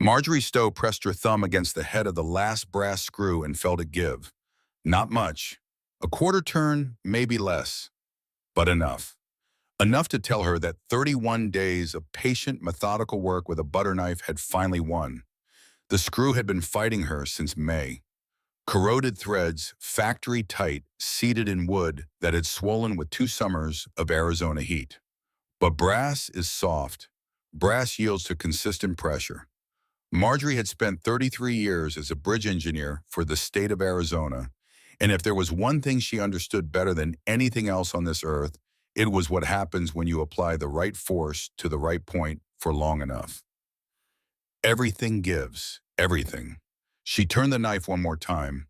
Marjorie Stowe pressed her thumb against the head of the last brass screw and felt it give. Not much. A quarter turn, maybe less, but enough. Enough to tell her that 31 days of patient, methodical work with a butter knife had finally won. The screw had been fighting her since May. Corroded threads, factory tight, seated in wood that had swollen with 2 summers of Arizona heat. But brass is soft. Brass yields to consistent pressure. Marjorie had spent 33 years as a bridge engineer for the state of Arizona, and if there was one thing she understood better than anything else on this earth, it was what happens when you apply the right force to the right point for long enough. Everything gives, everything. She turned the knife one more time.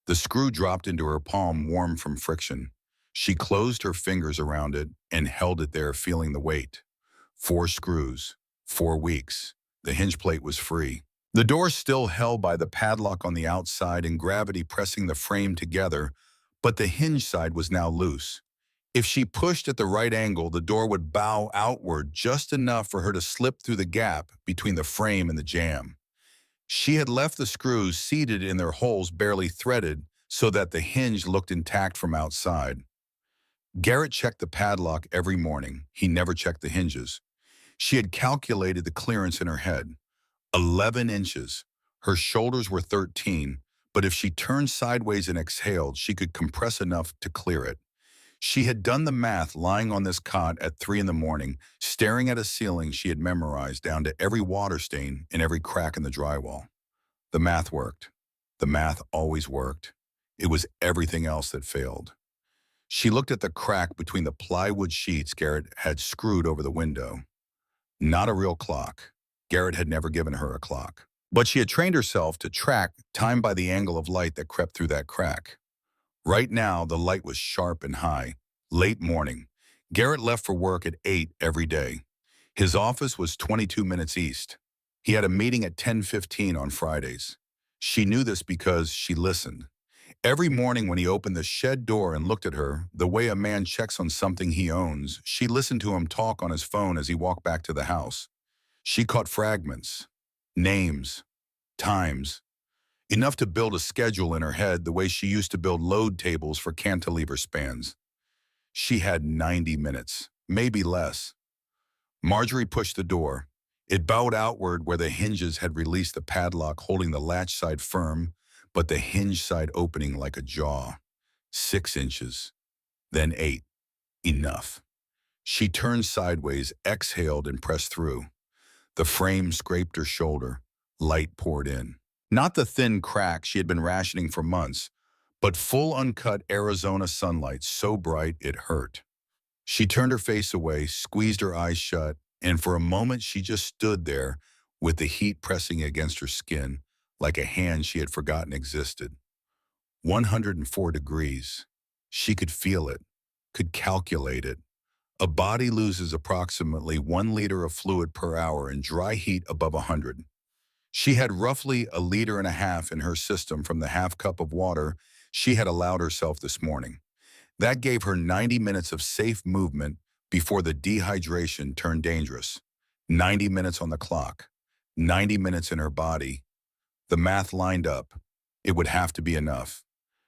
The screw dropped into her palm, warm from friction. She closed her fingers around it and held it there, feeling the weight. 4 screws, 4 weeks. The hinge plate was free. The door still held by the padlock on the outside and gravity pressing the frame together, but the hinge side was now loose. If she pushed at the right angle, the door would bow outward just enough for her to slip through the gap between the frame and the jamb. She had left the screws seated in their holes barely threaded so that the hinge looked intact from outside. Garrett checked the padlock every morning. He never checked the hinges. She had calculated the clearance in her head. 11 inches. Her shoulders were 13, but if she turned sideways and exhaled, she could compress enough to clear it. She had done the math lying on this cot at 3 in the morning, staring at a ceiling she had memorized down to every water stain and every crack in the drywall. The math worked. The math always worked. It was everything else that failed. She looked at the crack between the plywood sheets Garrett had screwed over the window. Not a real clock. Garrett had never given her a clock. But she had trained herself to track time by the angle of light that crept through that crack. Right now, the light was sharp and high. Late morning. Garrett left for work at 8 every day. His office was 22 minutes east. He had a meeting at 10:15 on Fridays. She knew this because she listened. Every morning when he opened the shed door and looked at her, the way a man checks on something he owns, she listened to him talk on his phone as he walked back to the house. She caught fragments, names, times, enough to build a schedule in her head the way she used to build load tables for cantilever spans. She had 90 minutes, maybe less. Marjorie pushed the door. It bowed outward where the hinges had released the padlock, holding the latch side firm, but the hinge side opening like a jaw. 6 inches, then 8. Enough. She turned sideways, exhaled, and pressed through. The frame scraped her shoulder. Light poured in. Not the thin crack she had been rationing for months, but full uncut Arizona sunlight so bright it hurt. She turned her face away, squeezed her eyes shut, and for a moment she just stood there with the heat pressing against her skin like a hand she had forgotten existed. 104 degrees. She could feel it, could calculate it. A body loses approximately 1 liter of fluid per hour in dry heat above 100. She had roughly 1.5 liters in her system from the half cup of water she had allowed herself this morning. That gave her 90 minutes of safe movement before the dehydration turned dangerous. 90 minutes on the clock, 90 minutes in her body. The math lined up. It would have to be enough.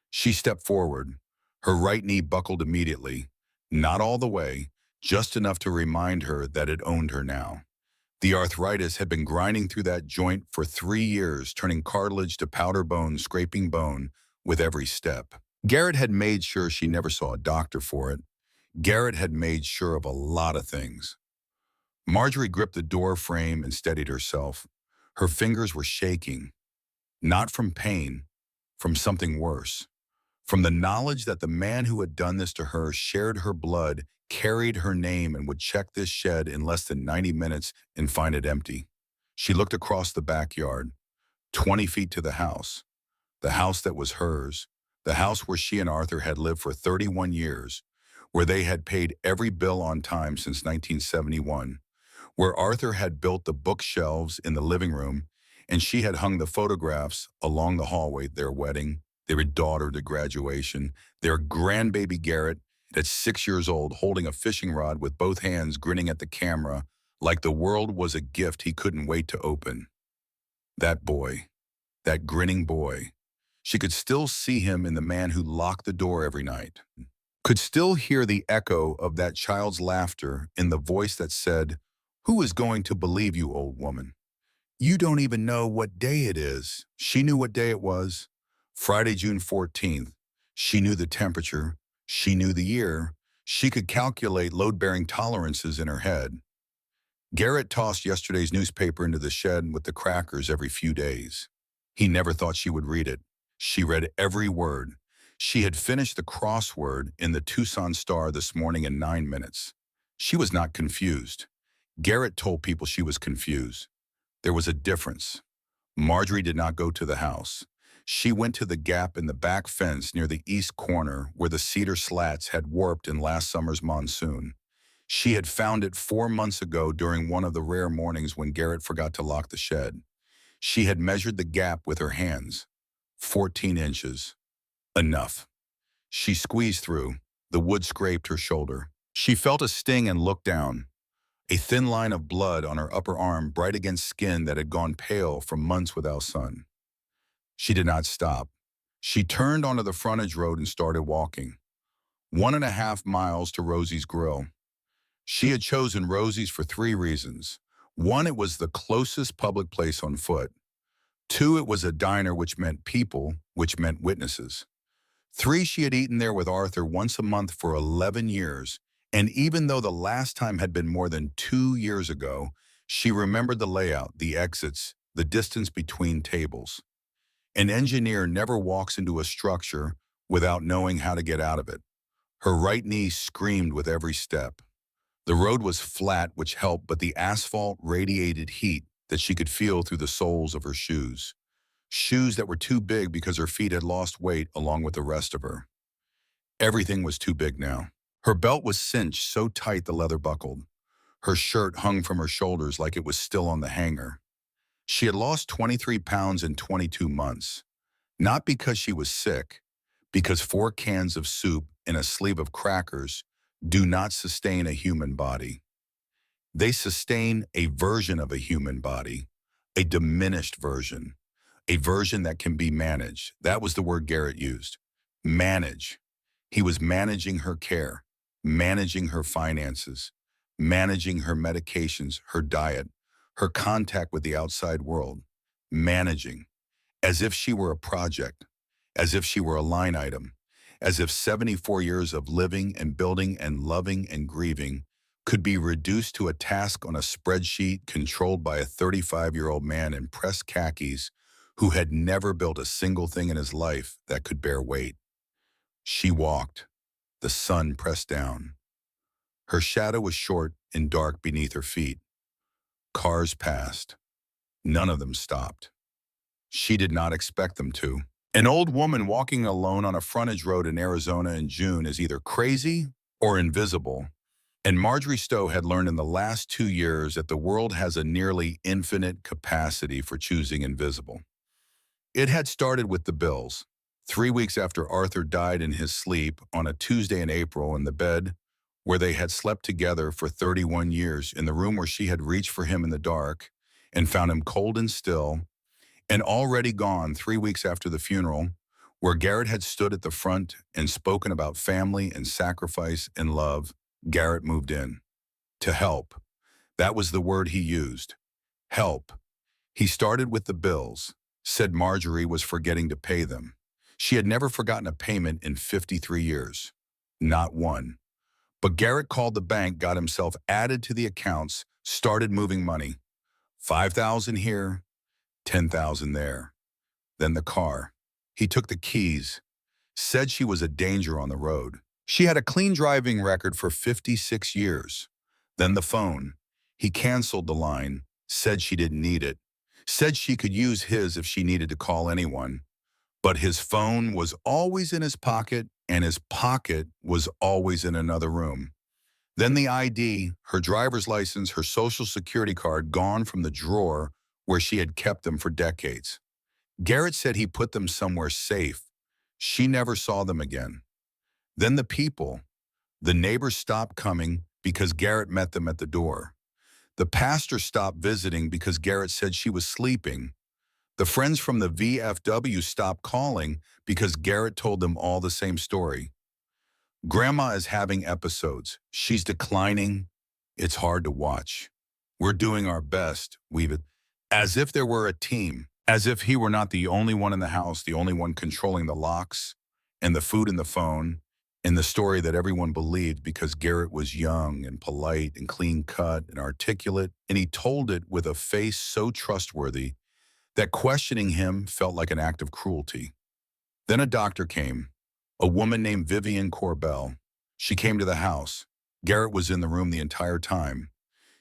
She stepped forward. Her right knee buckled immediately. Not all the way, just enough to remind her that it owned her now. The arthritis had been grinding through that joint for 3 years, turning cartilage to powder bone, scraping bone with every step. Garrett had made sure she never saw a doctor for it. Garrett had made sure of a lot of things. Marjorie gripped the door frame and steadied herself. Her fingers were shaking. Not from pain, from something worse. From the knowledge that the man who had done this to her shared her blood, carried her name, and would check this shed in less than 90 minutes and find it empty. She looked across the backyard, 20 feet to the house that was hers, the house where she and Arthur had lived for 31 years, where they had paid every bill on time since 1971, where Arthur had built the bookshelves in the living room, and she had hung the photographs along the hallway, their wedding, their daughter to graduation, their grandbaby Garrett at 6 years old holding a fishing rod with both hands grinning at the camera like the world was a gift he couldn't wait to open. That boy, that grinning boy. She could still see him in the man who locked the door every night. Could still hear the echo of that child's laughter in the voice that said, "Who is going to believe you, old woman? You don't even know what day it is." She knew what day it was. Friday, June 14th. She knew the temperature. She knew the year. She could calculate load-bearing tolerances in her head. Garrett tossed yesterday's newspaper into the shed with the crackers every few days. He never thought she would read it. She read every word. She had finished the crossword in the Tucson Star this morning in 9 minutes. She was not confused. Garrett told people she was confused. There was a difference. Marjorie did not go to the house. She went to the gap in the back fence near the east corner where the cedar slats had warped in last summer's monsoon. She had found it 4 months ago during one of the rare mornings when Garrett forgot to lock the shed. She had measured the gap with her hands. 14 inches. Enough. She squeezed through. The wood scraped her shoulder. She felt a sting and looked down. A thin line of blood on her upper arm, bright against skin that had gone pale from months without sun. She did not stop. She turned onto the frontage road and started walking. 1.5 miles to Rosie's Grill. She had chosen Rosie's for 3 reasons. 1, it was the closest public place on foot. 2, it was a diner, which meant people, which meant witnesses. 3, she had eaten there with Arthur once a month for 11 years, and even though the last time had been more than 2 years ago, she remembered the layout, the exits, the distance between tables. An engineer never walks into a structure without knowing how to get out of it. Her right knee screamed with every step. The road was flat, which helped, but the asphalt radiated heat that she could feel through the soles of her shoes. Shoes that were too big because her feet had lost weight along with the rest of her. Everything was too big now. Her belt was cinched so tight the leather buckled. Her shirt hung from her shoulders like it was still on the hanger. She had lost 23 pounds in 22 months. Not because she was sick, because 4 cans of soup and a sleeve of crackers do not sustain a human body. They sustain a version of a human body, a diminished version, a version that can be managed. That was the word Garrett used. Manage. He was managing her care, managing her finances, managing her medications, her diet, her contact with the outside world, managing, as if she were a project, as if she were a line item, as if 74 years of living and building and loving and grieving could be reduced to a task on a spreadsheet controlled by a 35-year-old man in pressed khakis who had never built a single thing in his life that could bear weight. She walked. The sun pressed down. Her shadow was short and dark beneath her feet. Cars passed. None of them stopped. She did not expect them to. An old woman walking alone on a frontage road in Arizona in June is either crazy or invisible. And Marjorie Stowe had learned in the last 2 years that the world has a nearly infinite capacity for choosing invisible. It had started with the Bills. 3 weeks after Arthur died in his sleep on a Tuesday in April in the bed where they had slept together for 31 years, in the room where she had reached for him in the dark and found him cold and still, and already gone 3 weeks after the funeral, where Garrett had stood at the front and spoken about family and sacrifice and love. Garrett moved in. To help. That was the word he used. Help. He started with the bills, said Marjorie was forgetting to pay them. She had never forgotten a payment in 53 years. Not one. But Garrett called the bank, got himself added to the accounts, started moving money. 5,000 here, 10,000 there. Then the car. He took the keys, said she was a danger on the road. She had a clean driving record for 56 years. Then the phone. He canceled the line, said she didn't need it, said she could use his if she needed to call anyone. But his phone was always in his pocket, and his pocket was always in another room. Then the ID, her driver's license, her social security card gone from the drawer where she had kept them for decades. Garrett said he put them somewhere safe. She never saw them again. Then the people. The neighbors stopped coming because Garrett met them at the door. The pastor stopped visiting because Garrett said she was sleeping. The friends from the VFW stopped calling because Garrett told them all the same story. Grandma is having episodes. She's declining. It's hard to watch. We're doing our best. We've as if there were a team, as if he were not the only one in the house, the only one controlling the locks and the food and the phone, and the story that everyone believed because Garrett was young and polite and clean cut and articulate, and he told it with a face so trustworthy that questioning him felt like an act of cruelty. Then a doctor came, a woman named Vivian Corbell. She came to the house. Garrett was in the room the entire time.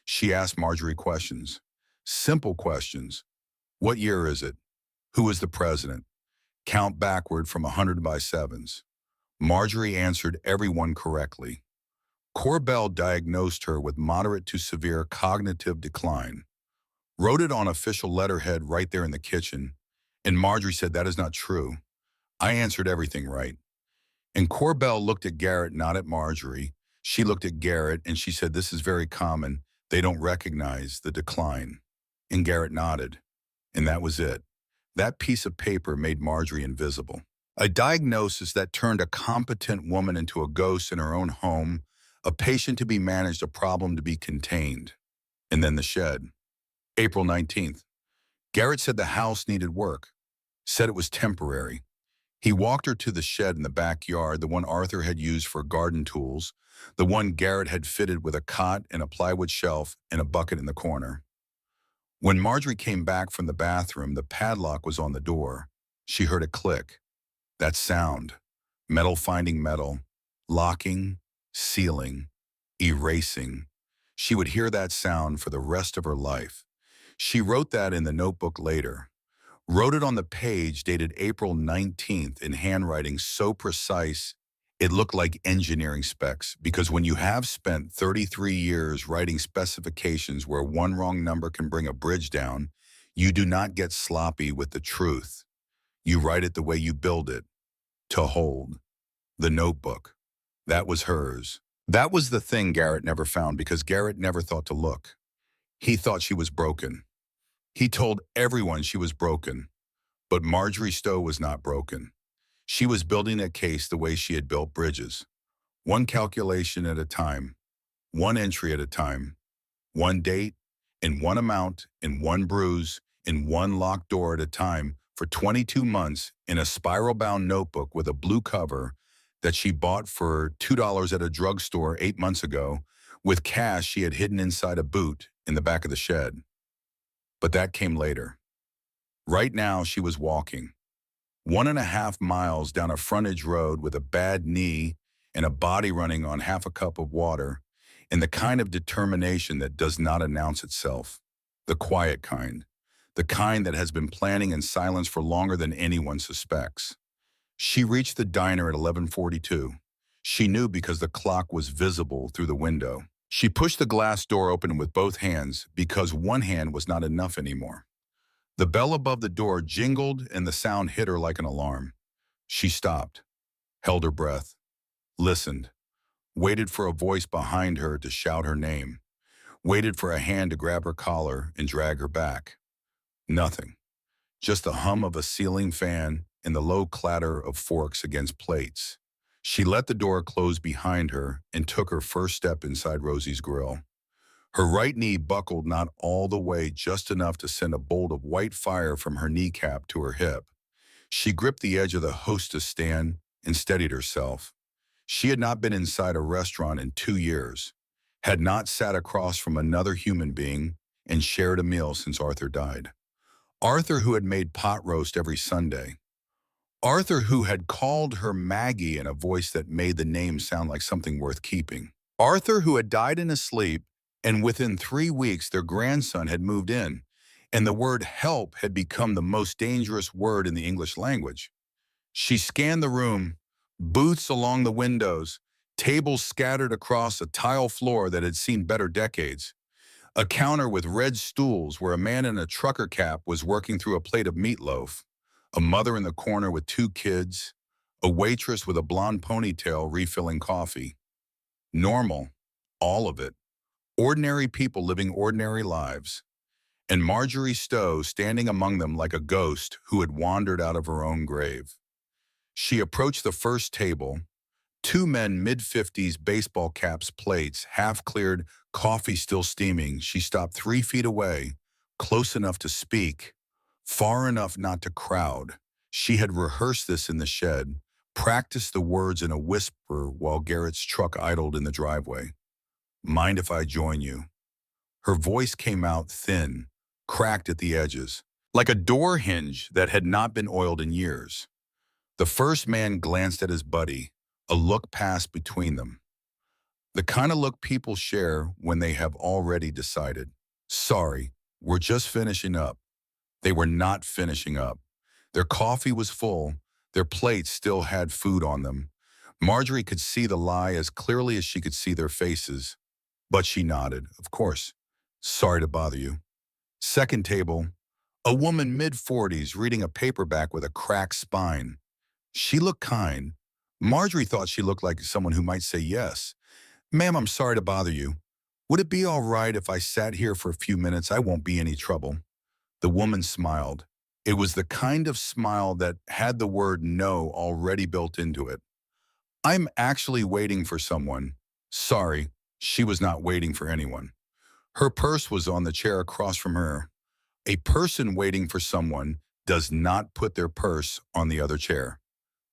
She asked Marjorie questions, simple questions. What year is it? Who is the president? Count backward from 100 by sevens. Marjorie answered everyone correctly. Corbell diagnosed her with moderate to severe cognitive decline, wrote it on official letterhead right there in the kitchen, and Marjorie said, "That is not true. I answered everything right." And Corbell looked at Garrett, not at Marjorie. She looked at Garrett and she said, "This is very common. They don't recognize the decline." And Garrett nodded. And that was it. That piece of paper made Marjorie invisible. A diagnosis that turned a competent woman into a ghost in her own home, a patient to be managed, a problem to be contained. And then the shed. April 19th. Garrett said the house needed work, said it was temporary. He walked her to the shed in the backyard, the one Arthur had used for garden tools, the one Garrett had fitted with a cot and a plywood shelf and a bucket in the corner. When Marjorie came back from the bathroom, the padlock was on the door. She heard a click. That sound, metal finding metal, locking, sealing, erasing. She would hear that sound for the rest of her life. She wrote that in the notebook later. Wrote it on the page dated April 19th in handwriting so precise it looked like engineering specs, because when you have spent 33 years writing specifications where one wrong number can bring a bridge down, you do not get sloppy with the truth. You write it the way you build it, to hold. The notebook. That was hers. That was the thing Garrett never found because Garrett never thought to look. He thought she was broken. He told everyone she was broken. But Marjorie Stowe was not broken. She was building a case the way she had built bridges. One calculation at a time, one entry at a time, one date, and one amount, and one bruise, and one locked door at a time for 22 months in a spiral-bound notebook with a blue cover that she bought for $2 at a drugstore 8 months ago with cash she had hidden inside a boot in the back of the shed. But that came later. Right now, she was walking 1.5 miles down a frontage road with a bad knee and a body running on half a cup of water, and the kind of determination that does not announce itself, the quiet kind, the kind that has been planning in silence for longer than anyone suspects. She reached the diner at 11:42. She knew because the clock was visible through the window. She pushed the glass door open with both hands because one hand was not enough anymore. The bell above the door jingled and the sound hit her like an alarm. She stopped, held her breath, listened, waited for a voice behind her to shout her name, waited for a hand to grab her collar and drag her back. Nothing. Just the hum of a ceiling fan and the low clatter of forks against plates. She let the door close behind her and took her first step inside Rosie's grill. Her right knee buckled not all the way, just enough to send a bolt of white fire from her kneecap to her hip. She gripped the edge of the hostess stand and steadied herself. She had not been inside a restaurant in 2 years, had not sat across from another human being, and shared a meal since Arthur died. Arthur, who had made pot roast every Sunday. Arthur, who had called her Maggie in a voice that made the name sound like something worth keeping. Arthur, who had died in his sleep, and within 3 weeks their grandson had moved in, and the word help had become the most dangerous word in the English language. She scanned the room, booths along the windows, tables scattered across a tile floor that had seen better decades, a counter with red stools where a man in a trucker cap was working through a plate of meatloaf, a mother in the corner with 2 kids, a waitress with a blonde ponytail refilling coffee. Normal, all of it. Ordinary people living ordinary lives. and Marjorie Stowe standing among them like a ghost who had wandered out of her own grave. She approached the first table. Two men, mid-50s, baseball caps, plates, half-cleared, coffee still steaming. She stopped 3 feet away, close enough to speak, far enough not to crowd. She had rehearsed this in the shed, practiced the words in a whisper while Garrett's truck idled in the driveway. "Mind if I join you?" Her voice came out thin, cracked at the edges, like a door hinge that had not been oiled in years. The first man glanced at his buddy. A look passed between them. The kind of look people share when they have already decided. "Sorry, we're just finishing up." They were not finishing up. Their coffee was full. Their plates still had food on them. Marjorie could see the lie as clearly as she could see their faces. But she nodded. "Of course. Sorry to bother you." Second table, a woman mid-40s reading a paperback with a cracked spine. She looked kind. Marjorie thought she looked like someone who might say yes. "Ma'am, I'm sorry to bother you. Would it be all right if I sat here for a few minutes? I won't be any trouble." The woman smiled. It was the kind of smile that had the word no already built into it. "I'm actually waiting for someone." Sorry, she was not waiting for anyone. Her purse was on the chair across from her. A person waiting for someone does not put their purse on the other chair.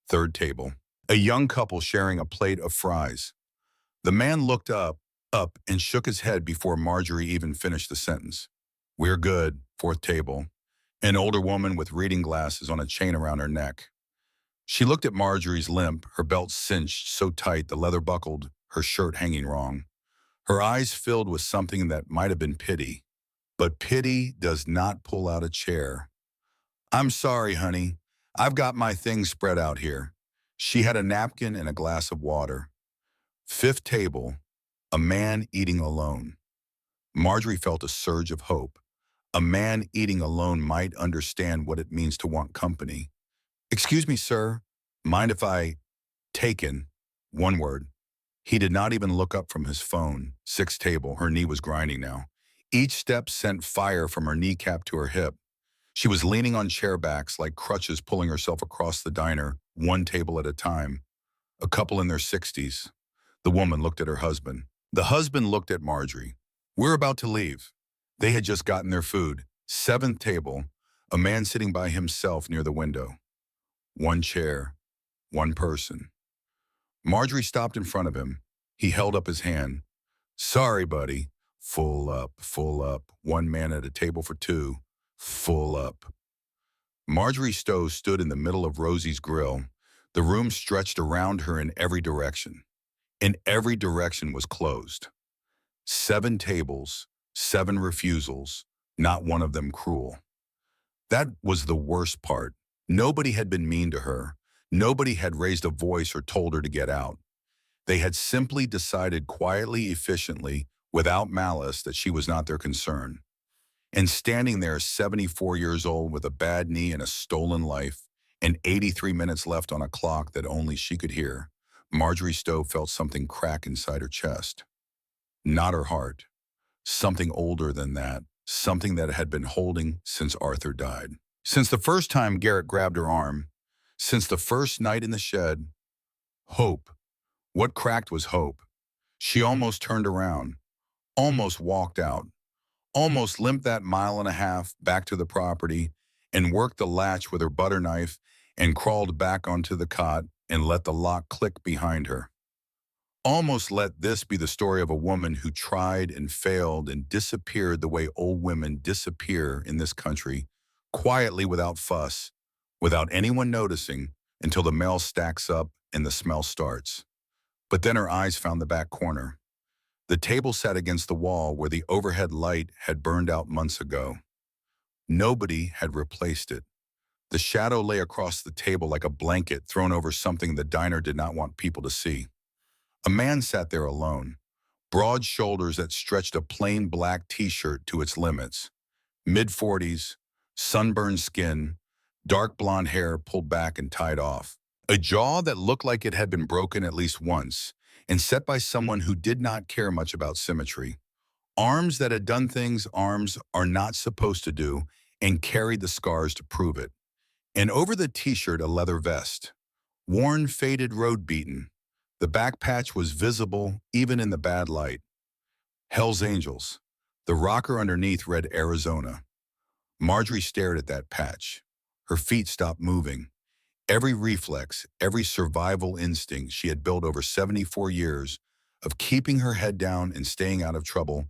Third table. A young couple sharing a plate of fries. The man looked up, and shook his head before Marjorie even finished the sentence. "We're good." Fourth table. An older woman with reading glasses on a chain around her neck. She looked at Marjorie's limp, her belt cinched so tight the leather buckled, her shirt hanging wrong. Her eyes filled with something that might have been pity. But pity does not pull out a chair. "I'm sorry, honey. I've got my things spread out here." She had a napkin and a glass of water. Fifth table, a man eating alone. Marjorie felt a surge of hope. A man eating alone might understand what it means to want company. "Excuse me, sir. Mind if I—" Taken. One word. He did not even look up from his phone. Sixth table, her knee was grinding now. Each step sent fire from her kneecap to her hip. She was leaning on chair backs like crutches, pulling herself across the diner, one table at a time. A couple in their 60s. The woman looked at her husband. The husband looked at Marjorie. "We're about to leave." They had just gotten their food. Seventh table, a man sitting by himself near the window. One chair, one person. Marjorie stopped in front of him. He held up his hand. "Sorry, buddy." Full up, full up. One man at a table for two. Full up. Marjorie Stowe stood in the middle of Rosie's grill. The room stretched around her in every direction. And every direction was closed. 7 tables, 7 refusals, not one of them cruel. That was the worst part. Nobody had been mean to her. Nobody had raised a voice or told her to get out. They had simply decided quietly, efficiently, without malice, that she was not their concern. And standing there, 74 years old with a bad knee and a stolen life, and 83 minutes left on a clock that only she could hear, Marjorie Stowe felt something crack inside her chest. Not her heart. Something older than that. Something that had been holding since Arthur died. Since the first time Garrett grabbed her arm. Since the first night in the shed. Hope. What cracked was hope. She almost turned around. Almost walked out. Almost limped that mile and a half back to the property and worked the latch with her butter knife and crawled back onto the cot and let the lock click behind her. Almost let this be the story of a woman who tried and failed and disappeared the way old women disappear in this country, quietly without fuss, without anyone noticing, until the mail stacks up and the smell starts. But then her eyes found the back corner. The table sat against the wall where the overhead light had burned out months ago. Nobody had replaced it. The shadow lay across the table like a blanket thrown over something the diner did not want people to see. A man sat there alone, broad shoulders that stretched a plain black t-shirt to its limits. Mid-40s, sunburned skin, dark blonde hair pulled back and tied off. A jaw that looked like it had been broken at least once, and set by someone who did not care much about symmetry. Arms that had done things arms are not supposed to do and carried the scars to prove it. And over the t-shirt, a leather vest. Worn, faded, road-beaten. The back patch was visible even in the bad light. Hell's Angels. The rocker underneath read Arizona. Marjorie stared at that patch. Her feet stopped moving. Every reflex, every survival instinct she had built over 74 years of keeping her head down and staying out of trouble,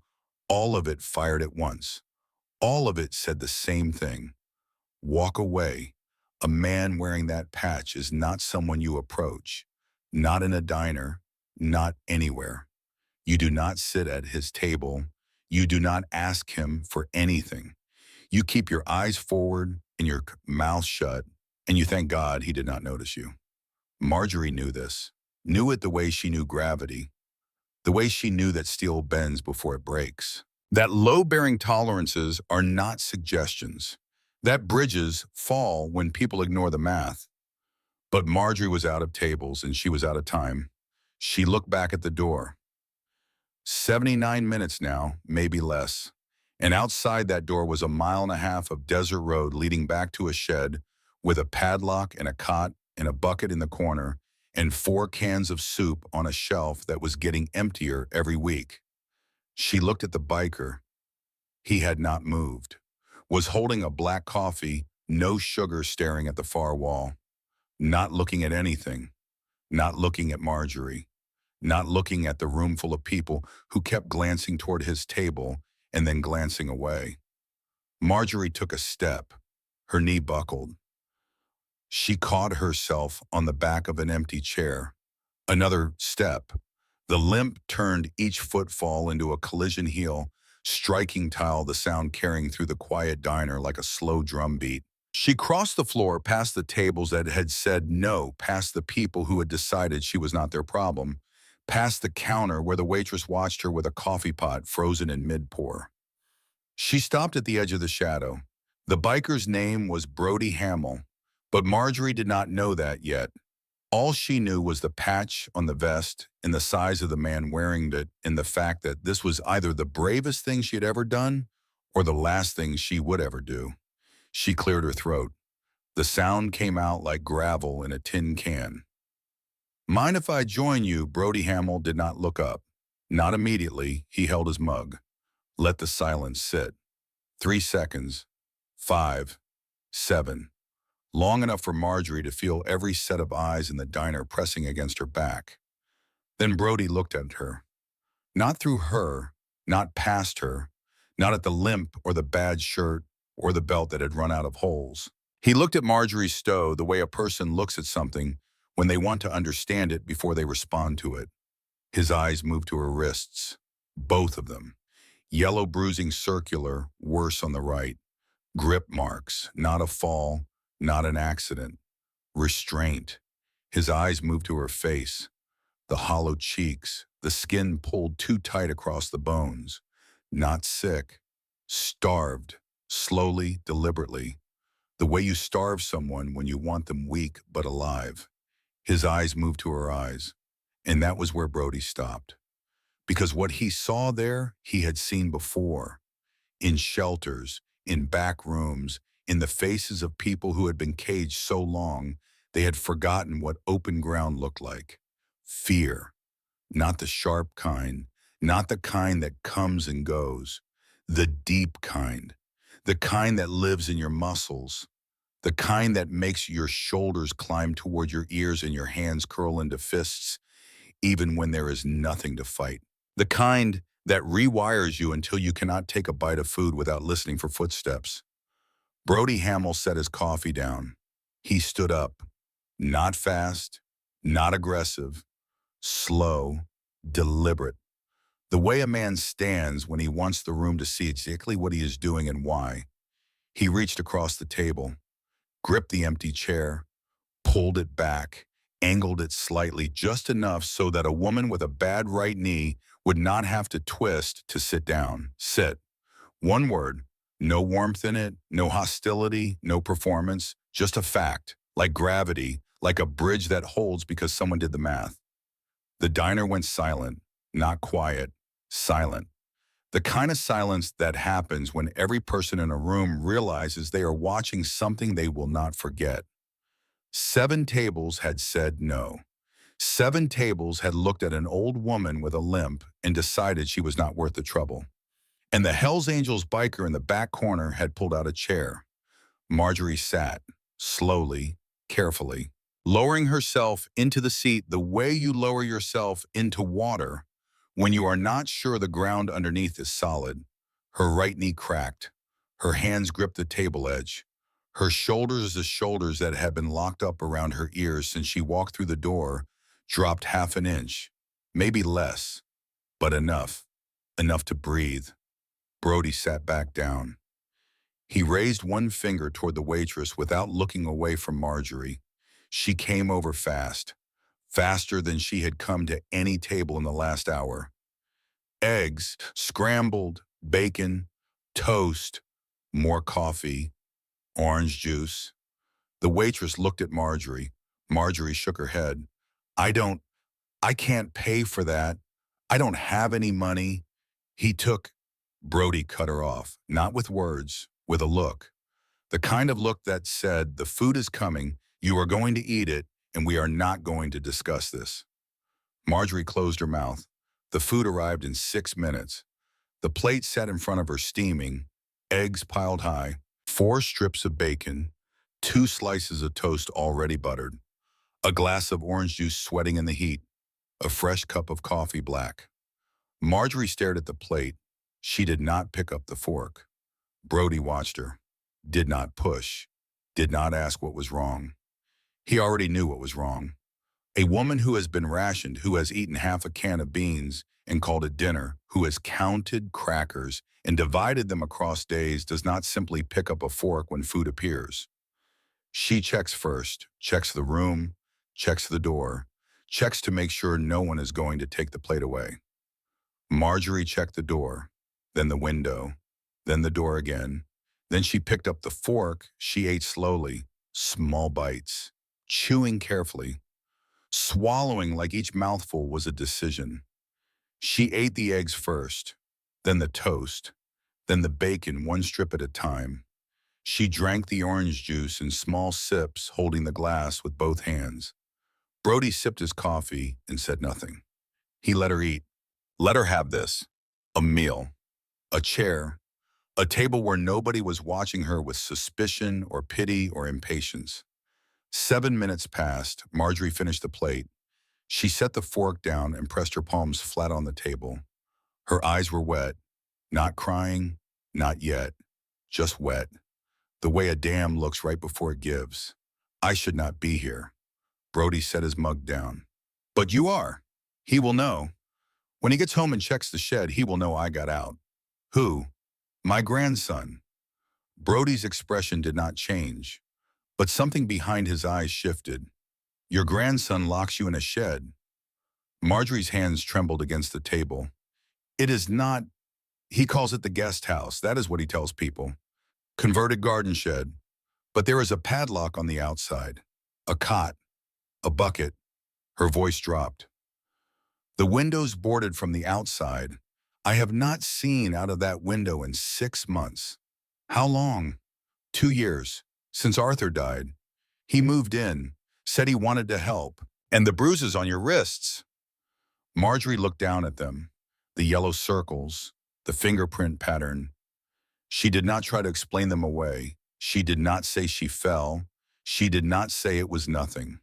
all of it fired at once. All of it said the same thing. Walk away. A man wearing that patch is not someone you approach. Not in a diner, not anywhere. You do not sit at his table. You do not ask him for anything. You keep your eyes forward and your mouth shut, and you thank God he did not notice you. Marjorie knew this, knew it the way she knew gravity, the way she knew that steel bends before it breaks. That low-bearing tolerances are not suggestions. That bridges fall when people ignore the math. But Marjorie was out of tables and she was out of time. She looked back at the door. 79 minutes now, maybe less. And outside that door was a mile and a half of desert road leading back to a shed with a padlock and a cot and a bucket in the corner and 4 cans of soup on a shelf that was getting emptier every week. She looked at the biker. He had not moved, was holding a black coffee, no sugar, staring at the far wall, not looking at anything, not looking at Marjorie, not looking at the room full of people who kept glancing toward his table and then glancing away. Marjorie took a step. Her knee buckled. She caught herself on the back of an empty chair. Another step. The limp turned each footfall into a collision heel, striking tile, the sound carrying through the quiet diner like a slow drum beat. She crossed the floor past the tables that had said no, past the people who had decided she was not their problem, past the counter where the waitress watched her with a coffee pot frozen in mid-pour. She stopped at the edge of the shadow. The biker's name was Brody Hamill, but Marjorie did not know that yet. All she knew was the patch on the vest and the size of the man wearing it, and the fact that this was either the bravest thing she had ever done or the last thing she would ever do. She cleared her throat. The sound came out like gravel in a tin can. "Mind if I join you?" Brody Hamill did not look up. Not immediately. He held his mug. Let the silence sit. 3 seconds. 5. 7. Long enough for Marjorie to feel every set of eyes in the diner pressing against her back. Then Brody looked at her. Not through her, not past her, not at the limp or the bad shirt or the belt that had run out of holes. He looked at Marjorie's stow the way a person looks at something when they want to understand it before they respond to it. His eyes moved to her wrists, both of them. Yellow bruising circular, worse on the right. Grip marks, not a fall, not an accident. Restraint. His eyes moved to her face. The hollow cheeks, the skin pulled too tight across the bones. Not sick. Starved. Slowly, deliberately. The way you starve someone when you want them weak but alive. His eyes moved to her eyes. And that was where Brody stopped. Because what he saw there, he had seen before. In shelters, in back rooms, in the faces of people who had been caged so long, they had forgotten what open ground looked like. Fear. Not the sharp kind, not the kind that comes and goes. The deep kind. The kind that lives in your muscles. The kind that makes your shoulders climb toward your ears and your hands curl into fists, even when there is nothing to fight. The kind that rewires you until you cannot take a bite of food without listening for footsteps. Brody Hamill set his coffee down. He stood up. Not fast, not aggressive, slow, deliberate. The way a man stands when he wants the room to see exactly what he is doing and why. He reached across the table, gripped the empty chair, pulled it back, angled it slightly just enough so that a woman with a bad right knee would not have to twist to sit down. Sit. One word. No warmth in it, no hostility, no performance, just a fact, like gravity, like a bridge that holds because someone did the math. The diner went silent, not quiet, silent. The kind of silence that happens when every person in a room realizes they are watching something they will not forget. 7 tables had said no. 7 tables had looked at an old woman with a limp and decided she was not worth the trouble. And the Hells Angels biker in the back corner had pulled out a chair. Marjorie sat, slowly, carefully, lowering herself into the seat the way you lower yourself into water when you are not sure the ground underneath is solid. Her right knee cracked. Her hands gripped the table edge. Her shoulders, the shoulders that had been locked up around her ears since she walked through the door, dropped half an inch, maybe less, but enough, enough to breathe. Brody sat back down. He raised one finger toward the waitress without looking away from Marjorie. She came over fast, faster than she had come to any table in the last hour. Eggs, scrambled, bacon, toast, more coffee, orange juice. The waitress looked at Marjorie. Marjorie shook her head. I I can't pay for that. I don't have any money. He took. Brody cut her off, not with words, with a look. The kind of look that said, the food is coming, you are going to eat it, and we are not going to discuss this. Marjorie closed her mouth. The food arrived in 6 minutes. The plate sat in front of her steaming, eggs piled high, 4 strips of bacon, 2 slices of toast already buttered, a glass of orange juice sweating in the heat, a fresh cup of coffee black. Marjorie stared at the plate. She did not pick up the fork. Brody watched her, did not push, did not ask what was wrong. He already knew what was wrong. A woman who has been rationed, who has eaten half a can of beans and called it dinner, who has counted crackers and divided them across days, does not simply pick up a fork when food appears. She checks first, checks the room, checks the door, checks to make sure no one is going to take the plate away. Marjorie checked the door, then the window, then the door again. Then she picked up the fork. She ate slowly, small bites, chewing carefully, swallowing like each mouthful was a decision. She ate the eggs first, then the toast, then the bacon 1 strip at a time. She drank the orange juice in small sips, holding the glass with both hands. Brody sipped his coffee and said nothing. He let her eat. Let her have this. A meal. A chair. A table where nobody was watching her with suspicion or pity or impatience. 7 minutes passed. Marjorie finished the plate. She set the fork down and pressed her palms flat on the table. Her eyes were wet. Not crying, not yet. Just wet. The way a dam looks right before it gives. I should not be here. Brody set his mug down. But you are. He will know. When he gets home and checks the shed, he will know I got out. Who? My grandson. Brody's expression did not change, but something behind his eyes shifted. Your grandson locks you in a shed. Marjorie's hands trembled against the table. It is not, he calls it the guest house. That is what he tells people. Converted garden shed. But there is a padlock on the outside. A cot. A bucket. Her voice dropped. The windows boarded from the outside. I have not seen out of that window in 6 months. How long? 2 years. Since Arthur died. He moved in, said he wanted to help. And the bruises on your wrists. Marjorie looked down at them. The yellow circles, the fingerprint pattern. She did not try to explain them away. She did not say she fell. She did not say it was nothing.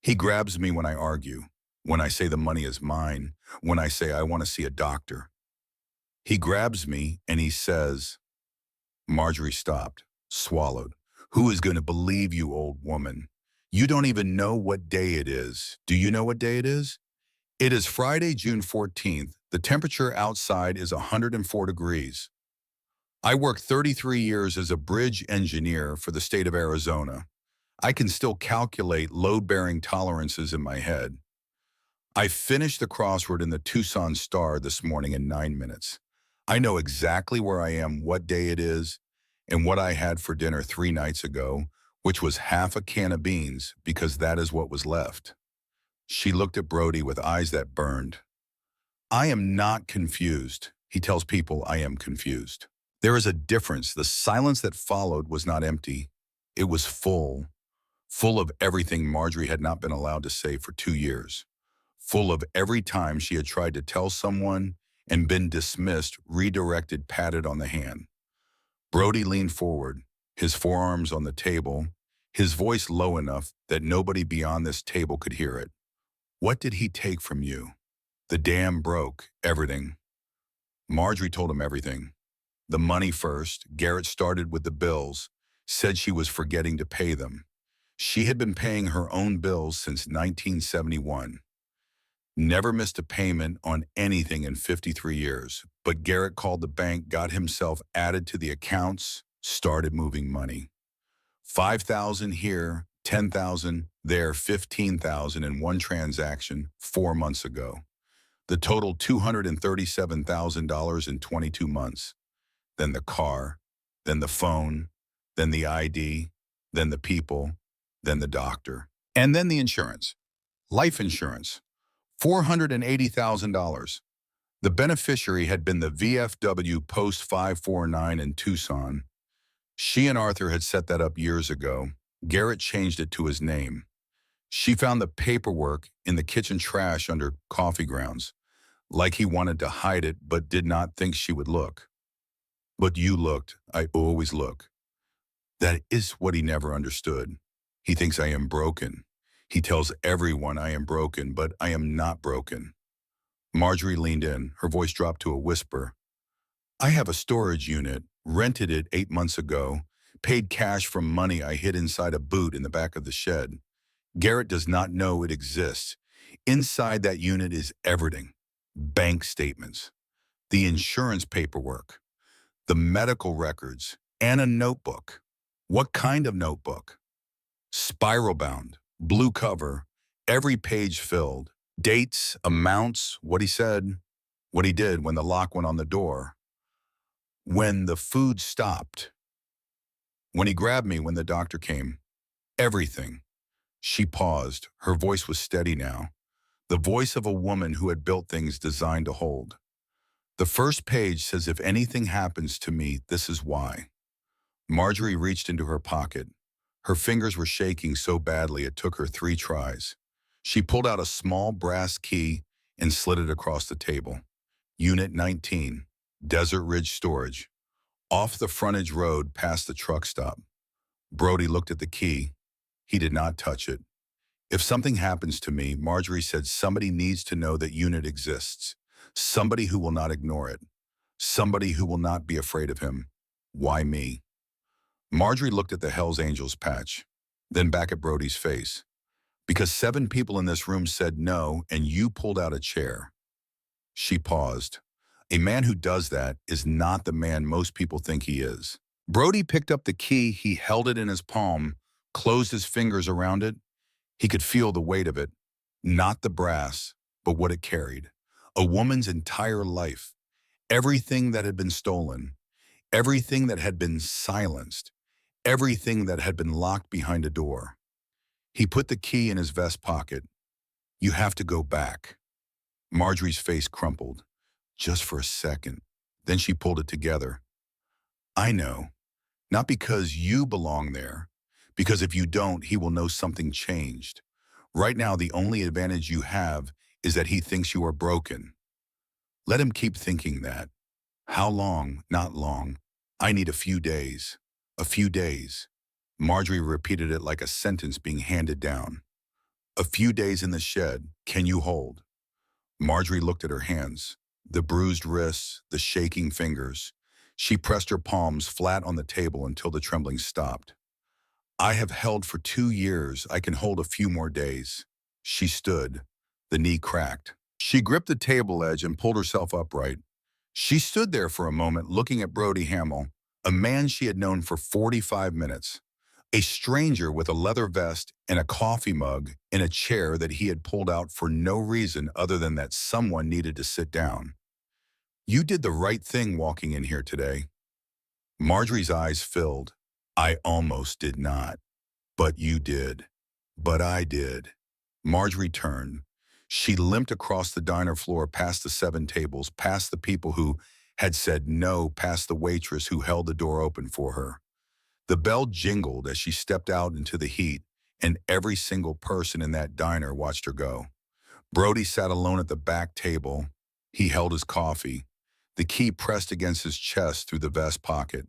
He grabs me when I argue, when I say the money is mine, when I say I want to see a doctor. He grabs me and he says, Marjorie stopped, swallowed. Who is going to believe you, old woman? You don't even know what day it is. Do you know what day it is? It is Friday, June 14th. The temperature outside is 104 degrees. I worked 33 years as a bridge engineer for the state of Arizona. I can still calculate load-bearing tolerances in my head. I finished the crossword in the Tucson Star this morning in 9 minutes. I know exactly where I am, what day it is, and what I had for dinner 3 nights ago, which was half a can of beans because that is what was left. She looked at Brody with eyes that burned. I am not confused. He tells people, I am confused. There is a difference. The silence that followed was not empty. It was full of everything Marjorie had not been allowed to say for 2 years. Full of every time she had tried to tell someone and been dismissed, redirected, patted on the hand. Brody leaned forward, his forearms on the table, his voice low enough that nobody beyond this table could hear it. What did he take from you? The dam broke, everything. Marjorie told him everything. The money first. Garrett started with the bills, said she was forgetting to pay them. She had been paying her own bills since 1971. Never missed a payment on anything in 53 years. But Garrett called the bank, got himself added to the accounts, started moving money. 5,000 here, 10,000 there, 15,000 in one transaction 4 months ago. The total $237,000 in 22 months. Then the car, then the phone, then the ID, then the people, then the doctor. And then the insurance. Life insurance. $480,000. The beneficiary had been the VFW Post 549 in Tucson. She and Arthur had set that up years ago. Garrett changed it to his name. She found the paperwork in the kitchen trash under coffee grounds, like he wanted to hide it but did not think she would look. But you looked. I always look. That is what he never understood. He thinks I am broken. He tells everyone I am broken, but I am not broken. Marjorie leaned in. Her voice dropped to a whisper. I have a storage unit, rented it 8 months ago, paid cash from money I hid inside a boot in the back of the shed. Garrett does not know it exists. Inside that unit is everything. Bank statements, the insurance paperwork, the medical records, and a notebook. What kind of notebook? Spiral bound, blue cover, every page filled. Dates, amounts, what he said, what he did when the lock went on the door. When the food stopped. When he grabbed me when the doctor came. Everything. She paused. Her voice was steady now. The voice of a woman who had built things designed to hold. The first page says, if anything happens to me, this is why. Marjorie reached into her pocket. Her fingers were shaking so badly it took her 3 tries. She pulled out a small brass key and slid it across the table. Unit 19, Desert Ridge Storage. Off the frontage road past the truck stop. Brody looked at the key. He did not touch it. If something happens to me, Marjorie said, somebody needs to know that unit exists. Somebody who will not ignore it. Somebody who will not be afraid of him. Why me? Marjorie looked at the Hells Angels patch, then back at Brody's face. Because 7 people in this room said no, and you pulled out a chair. She paused. A man who does that is not the man most people think he is. Brody picked up the key. He held it in his palm, closed his fingers around it. He could feel the weight of it, not the brass, but what it carried. A woman's entire life, everything that had been stolen, everything that had been silenced, everything that had been locked behind a door. He put the key in his vest pocket. You have to go back. Marjorie's face crumpled, just for a second. Then she pulled it together. I know, not because you belong there, because if you don't, he will know something changed. Right now, the only advantage you have is that he thinks you are broken. Let him keep thinking that. How long? Not long. I need a few days. A few days. Marjorie repeated it like a sentence being handed down. A few days in the shed. Can you hold? Marjorie looked at her hands, the bruised wrists, the shaking fingers. She pressed her palms flat on the table until the trembling stopped. I have held for 2 years. I can hold a few more days. She stood. The knee cracked. She gripped the table edge and pulled herself upright. She stood there for a moment looking at Brody Hamill, a man she had known for 45 minutes. A stranger with a leather vest and a coffee mug in a chair that he had pulled out for no reason other than that someone needed to sit down. You did the right thing walking in here today. Marjorie's eyes filled. I almost did not. But you did. But I did. Marjorie turned. She limped across the diner floor past the 7 tables, past the people who had said no past the waitress who held the door open for her. The bell jingled as she stepped out into the heat, and every single person in that diner watched her go. Brody sat alone at the back table. He held his coffee, the key pressed against his chest through the vest pocket.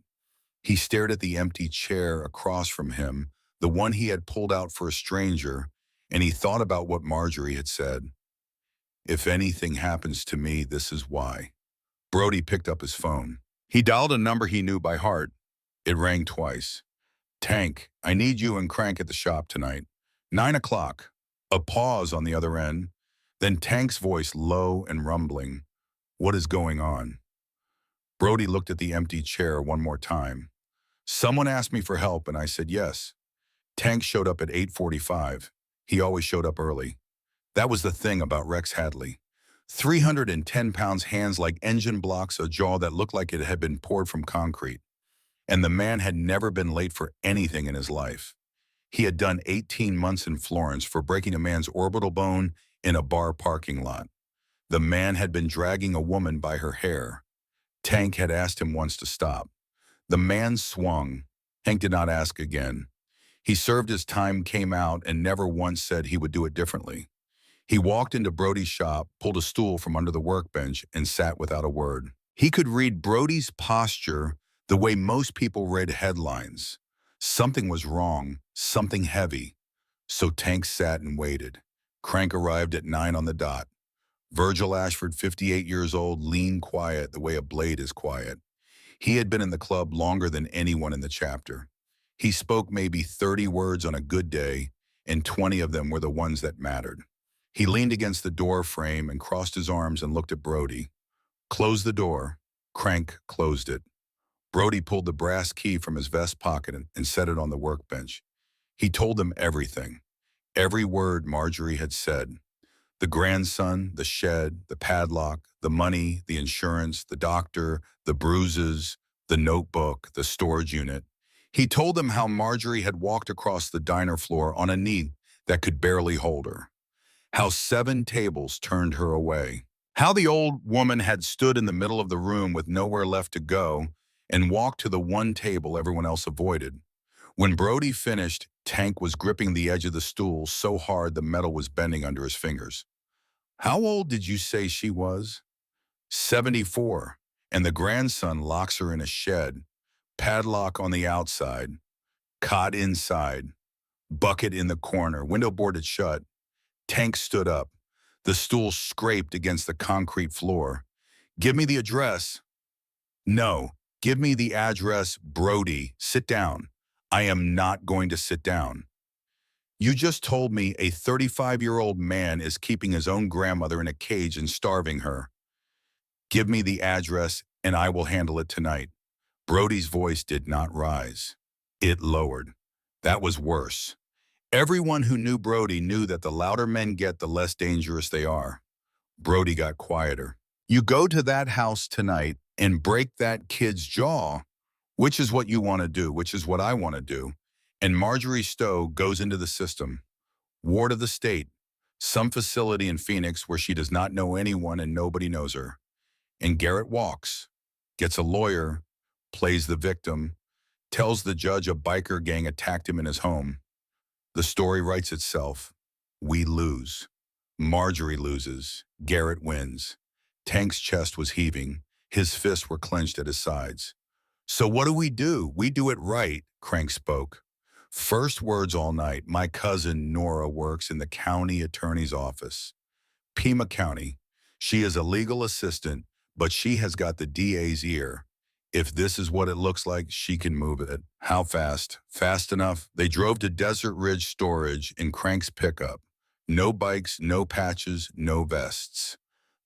He stared at the empty chair across from him, the one he had pulled out for a stranger, and he thought about what Marjorie had said. If anything happens to me, this is why. Brody picked up his phone. He dialed a number he knew by heart. It rang twice. Tank, I need you and Crank at the shop tonight. 9 o'clock. A pause on the other end. Then Tank's voice low and rumbling. What is going on? Brody looked at the empty chair one more time. Someone asked me for help and I said yes. Tank showed up at 8:45. He always showed up early. That was the thing about Rex Hadley. 310 pounds, hands like engine blocks, a jaw that looked like it had been poured from concrete. And the man had never been late for anything in his life. He had done 18 months in Florence for breaking a man's orbital bone in a bar parking lot. The man had been dragging a woman by her hair. Tank had asked him once to stop. The man swung. Hank did not ask again. He served his time, came out, and never once said he would do it differently. He walked into Brody's shop, pulled a stool from under the workbench, and sat without a word. He could read Brody's posture the way most people read headlines. Something was wrong, something heavy. So Tank sat and waited. Crank arrived at 9 on the dot. Virgil Ashford, 58 years old, lean, quiet, the way a blade is quiet. He had been in the club longer than anyone in the chapter. He spoke maybe 30 words on a good day, and 20 of them were the ones that mattered. He leaned against the door frame and crossed his arms and looked at Brody. Close the door. Crank closed it. Brody pulled the brass key from his vest pocket and set it on the workbench. He told them everything. Every word Marjorie had said. The grandson, the shed, the padlock, the money, the insurance, the doctor, the bruises, the notebook, the storage unit. He told them how Marjorie had walked across the diner floor on a knee that could barely hold her. How 7 tables turned her away. How the old woman had stood in the middle of the room with nowhere left to go and walked to the one table everyone else avoided. When Brody finished, Tank was gripping the edge of the stool so hard the metal was bending under his fingers. How old did you say she was? 74, and the grandson locks her in a shed, padlock on the outside, cot inside, bucket in the corner, window boarded shut. Tank stood up. The stool scraped against the concrete floor. Give me the address. No, give me the address, Brody. Sit down. I am not going to sit down. You just told me a 35-year-old man is keeping his own grandmother in a cage and starving her. Give me the address and I will handle it tonight. Brody's voice did not rise. It lowered. That was worse. Everyone who knew Brody knew that the louder men get, the less dangerous they are. Brody got quieter. You go to that house tonight and break that kid's jaw, which is what you want to do, which is what I want to do. And Marjorie Stowe goes into the system. Ward of the state, some facility in Phoenix where she does not know anyone and nobody knows her. And Garrett walks, gets a lawyer, plays the victim, tells the judge a biker gang attacked him in his home. The story writes itself. We lose. Marjorie loses. Garrett wins. Tank's chest was heaving. His fists were clenched at his sides. So what do? We do it right, Crank spoke. First words all night. My cousin Nora works in the county attorney's office. Pima County. She is a legal assistant, but she has got the DA's ear. If this is what it looks like, she can move it. How fast? Fast enough. They drove to Desert Ridge Storage in Crank's pickup. No bikes, no patches, no vests.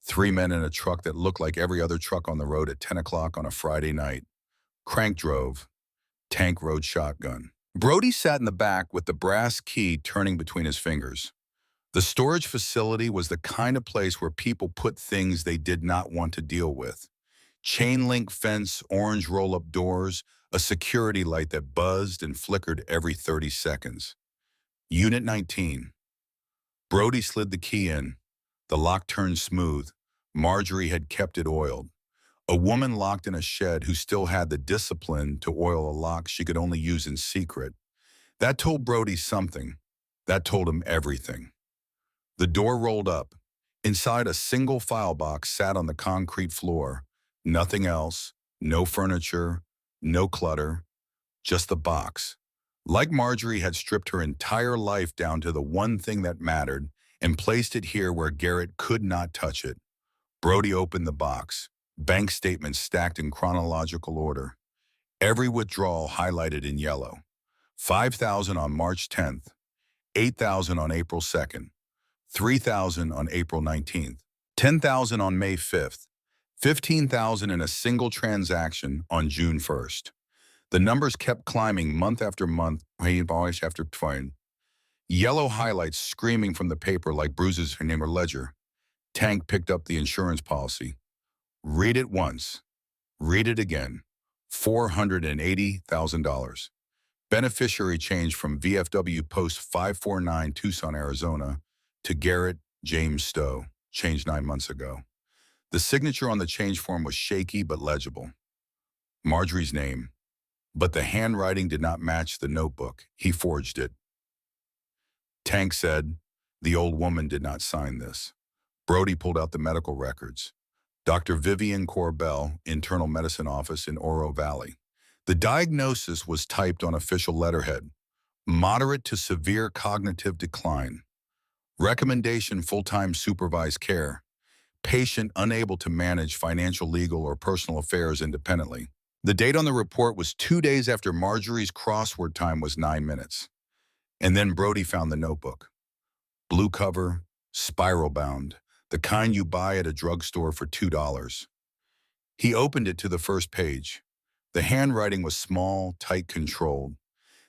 3 men in a truck that looked like every other truck on the road at 10 o'clock on a Friday night. Crank drove. Tank rode shotgun. Brody sat in the back with the brass key turning between his fingers. The storage facility was the kind of place where people put things they did not want to deal with. Chain link fence, orange roll-up doors, a security light that buzzed and flickered every 30 seconds. Unit 19. Brody slid the key in. The lock turned smooth. Marjorie had kept it oiled. A woman locked in a shed who still had the discipline to oil a lock she could only use in secret. That told Brody something. That told him everything. The door rolled up. Inside, a single file box sat on the concrete floor. Nothing else, no furniture, no clutter, just the box. Like Marjorie had stripped her entire life down to the one thing that mattered and placed it here where Garrett could not touch it. Brody opened the box. Bank statements stacked in chronological order. Every withdrawal highlighted in yellow. 5,000 on March 10th, 8,000 on April 2nd, 3,000 on April 19th, 10,000 on May 5th, 15,000 in a single transaction on June 1st. The numbers kept climbing month after month, after twine. Yellow highlights screaming from the paper like bruises in her ledger. Tank picked up the insurance policy. Read it once. Read it again. $480,000. Beneficiary changed from VFW Post 549 Tucson, Arizona to Garrett James Stowe, changed 9 months ago. The signature on the change form was shaky but legible. Marjorie's name. But the handwriting did not match the notebook. He forged it. Tank said, the old woman did not sign this. Brody pulled out the medical records. Dr. Vivian Corbell, internal medicine office in Oro Valley. The diagnosis was typed on official letterhead. Moderate to severe cognitive decline. Recommendation full-time supervised care. Patient unable to manage financial, legal, or personal affairs independently. The date on the report was 2 days after Marjorie's crossword time was 9 minutes. And then Brody found the notebook. Blue cover, spiral bound, the kind you buy at a drugstore for $2. He opened it to the first page. The handwriting was small, tight, controlled.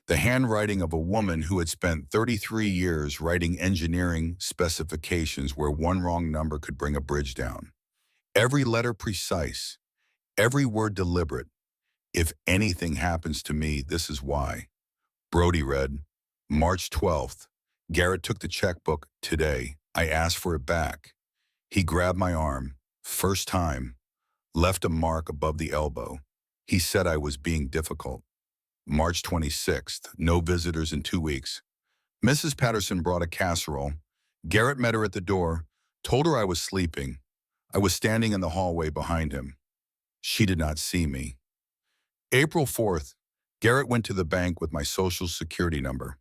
The handwriting of a woman who had spent 33 years writing engineering specifications where one wrong number could bring a bridge down. Every letter precise, every word deliberate. If anything happens to me, this is why. Brody read, March 12th. Garrett took the checkbook today. I asked for it back. He grabbed my arm, first time, left a mark above the elbow. He said I was being difficult. March 26th, no visitors in 2 weeks. Mrs. Patterson brought a casserole. Garrett met her at the door, told her I was sleeping. I was standing in the hallway behind him. She did not see me. April 4th, Garrett went to the bank with my social security number.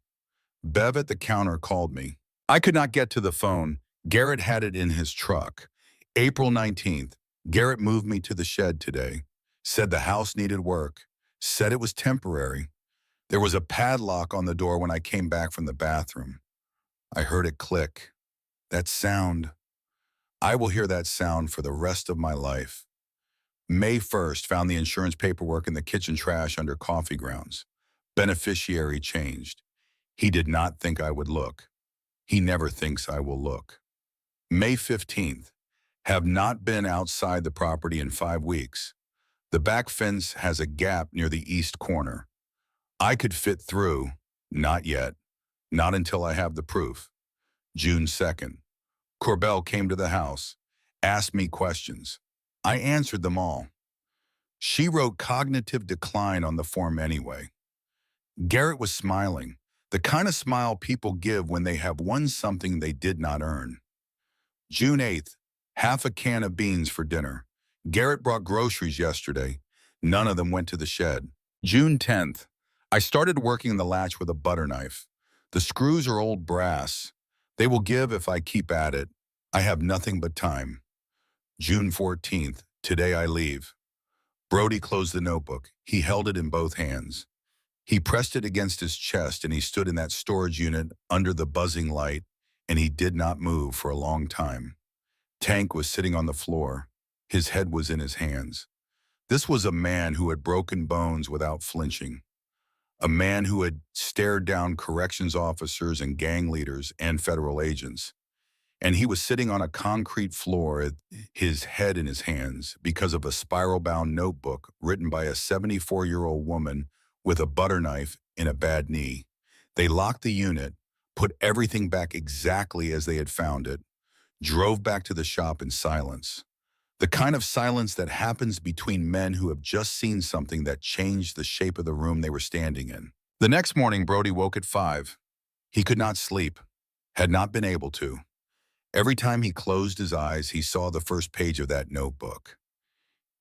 Bev at the counter called me. I could not get to the phone. Garrett had it in his truck. April 19th, Garrett moved me to the shed today. Said the house needed work. Said it was temporary. There was a padlock on the door when I came back from the bathroom. I heard it click. That sound. I will hear that sound for the rest of my life. May 1st, found the insurance paperwork in the kitchen trash under coffee grounds. Beneficiary changed. He did not think I would look. He never thinks I will look. May 15th, have not been outside the property in 5 weeks. The back fence has a gap near the east corner. I could fit through, not yet, not until I have the proof. June 2nd, Corbell came to the house, asked me questions. I answered them all. She wrote cognitive decline on the form anyway. Garrett was smiling, the kind of smile people give when they have won something they did not earn. June 8th, half a can of beans for dinner. Garrett brought groceries yesterday. None of them went to the shed. June 10th, I started working the latch with a butter knife. The screws are old brass. They will give if I keep at it. I have nothing but time. June 14th, today I leave. Brody closed the notebook. He held it in both hands. He pressed it against his chest and he stood in that storage unit under the buzzing light, and he did not move for a long time. Tank was sitting on the floor. His head was in his hands. This was a man who had broken bones without flinching. A man who had stared down corrections officers and gang leaders and federal agents. And he was sitting on a concrete floor, his head in his hands, because of a spiral-bound notebook written by a 74-year-old woman with a butter knife in a bad knee. They locked the unit, put everything back exactly as they had found it, drove back to the shop in silence. The kind of silence that happens between men who have just seen something that changed the shape of the room they were standing in. The next morning, Brody woke at 5. He could not sleep, had not been able to. Every time he closed his eyes, he saw the first page of that notebook.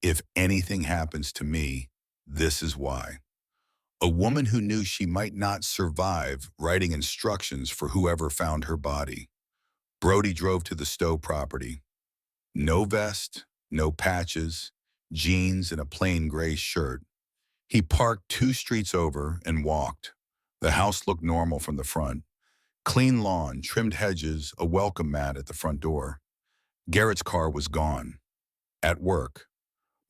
If anything happens to me, this is why. A woman who knew she might not survive, writing instructions for whoever found her body. Brody drove to the Stowe property. No vest, no patches, jeans and a plain gray shirt. He parked 2 streets over and walked. The house looked normal from the front. Clean lawn, trimmed hedges, a welcome mat at the front door. Garrett's car was gone. At work.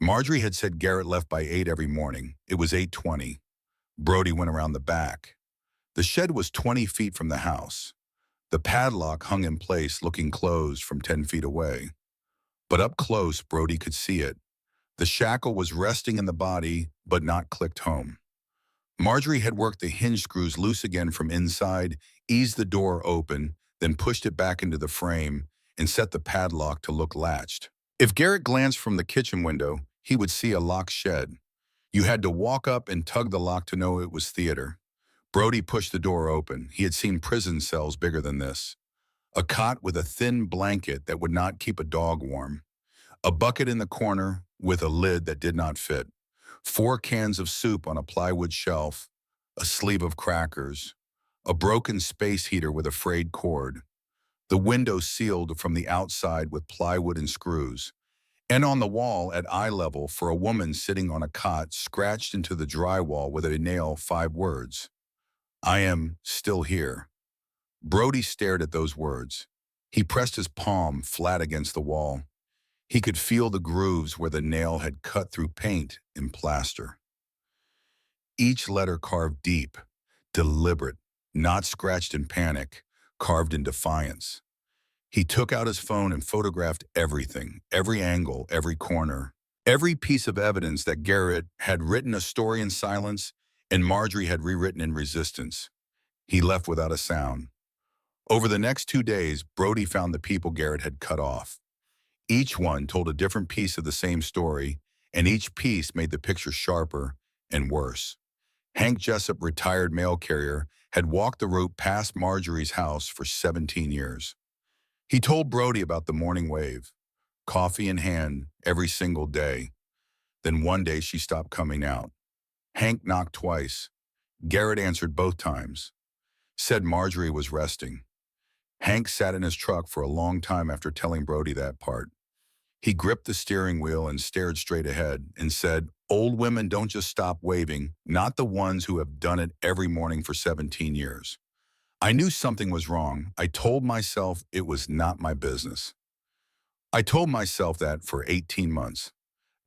Marjorie had said Garrett left by 8 every morning. It was 8:20. Brody went around the back. The shed was 20 feet from the house. The padlock hung in place, looking closed from 10 feet away. But up close, Brody could see it. The shackle was resting in the body, but not clicked home. Marjorie had worked the hinge screws loose again from inside, eased the door open, then pushed it back into the frame and set the padlock to look latched. If Garrett glanced from the kitchen window, he would see a locked shed. You had to walk up and tug the lock to know it was theater. Brody pushed the door open. He had seen prison cells bigger than this. A cot with a thin blanket that would not keep a dog warm. A bucket in the corner with a lid that did not fit. 4 cans of soup on a plywood shelf. A sleeve of crackers. A broken space heater with a frayed cord. The window sealed from the outside with plywood and screws. And on the wall at eye level for a woman sitting on a cot scratched into the drywall with a nail 5 words. I am still here. Brody stared at those words. He pressed his palm flat against the wall. He could feel the grooves where the nail had cut through paint and plaster. Each letter carved deep, deliberate, not scratched in panic, carved in defiance. He took out his phone and photographed everything, every angle, every corner, every piece of evidence that Garrett had written a story in silence and Marjorie had rewritten in resistance. He left without a sound. Over the next 2 days, Brody found the people Garrett had cut off. Each one told a different piece of the same story, and each piece made the picture sharper and worse. Hank Jessup, retired mail carrier, had walked the route past Marjorie's house for 17 years. He told Brody about the morning wave, coffee in hand every single day. Then one day she stopped coming out. Hank knocked twice. Garrett answered both times. Said Marjorie was resting. Hank sat in his truck for a long time after telling Brody that part. He gripped the steering wheel and stared straight ahead and said, old women don't just stop waving, not the ones who have done it every morning for 17 years. I knew something was wrong. I told myself it was not my business. I told myself that for 18 months.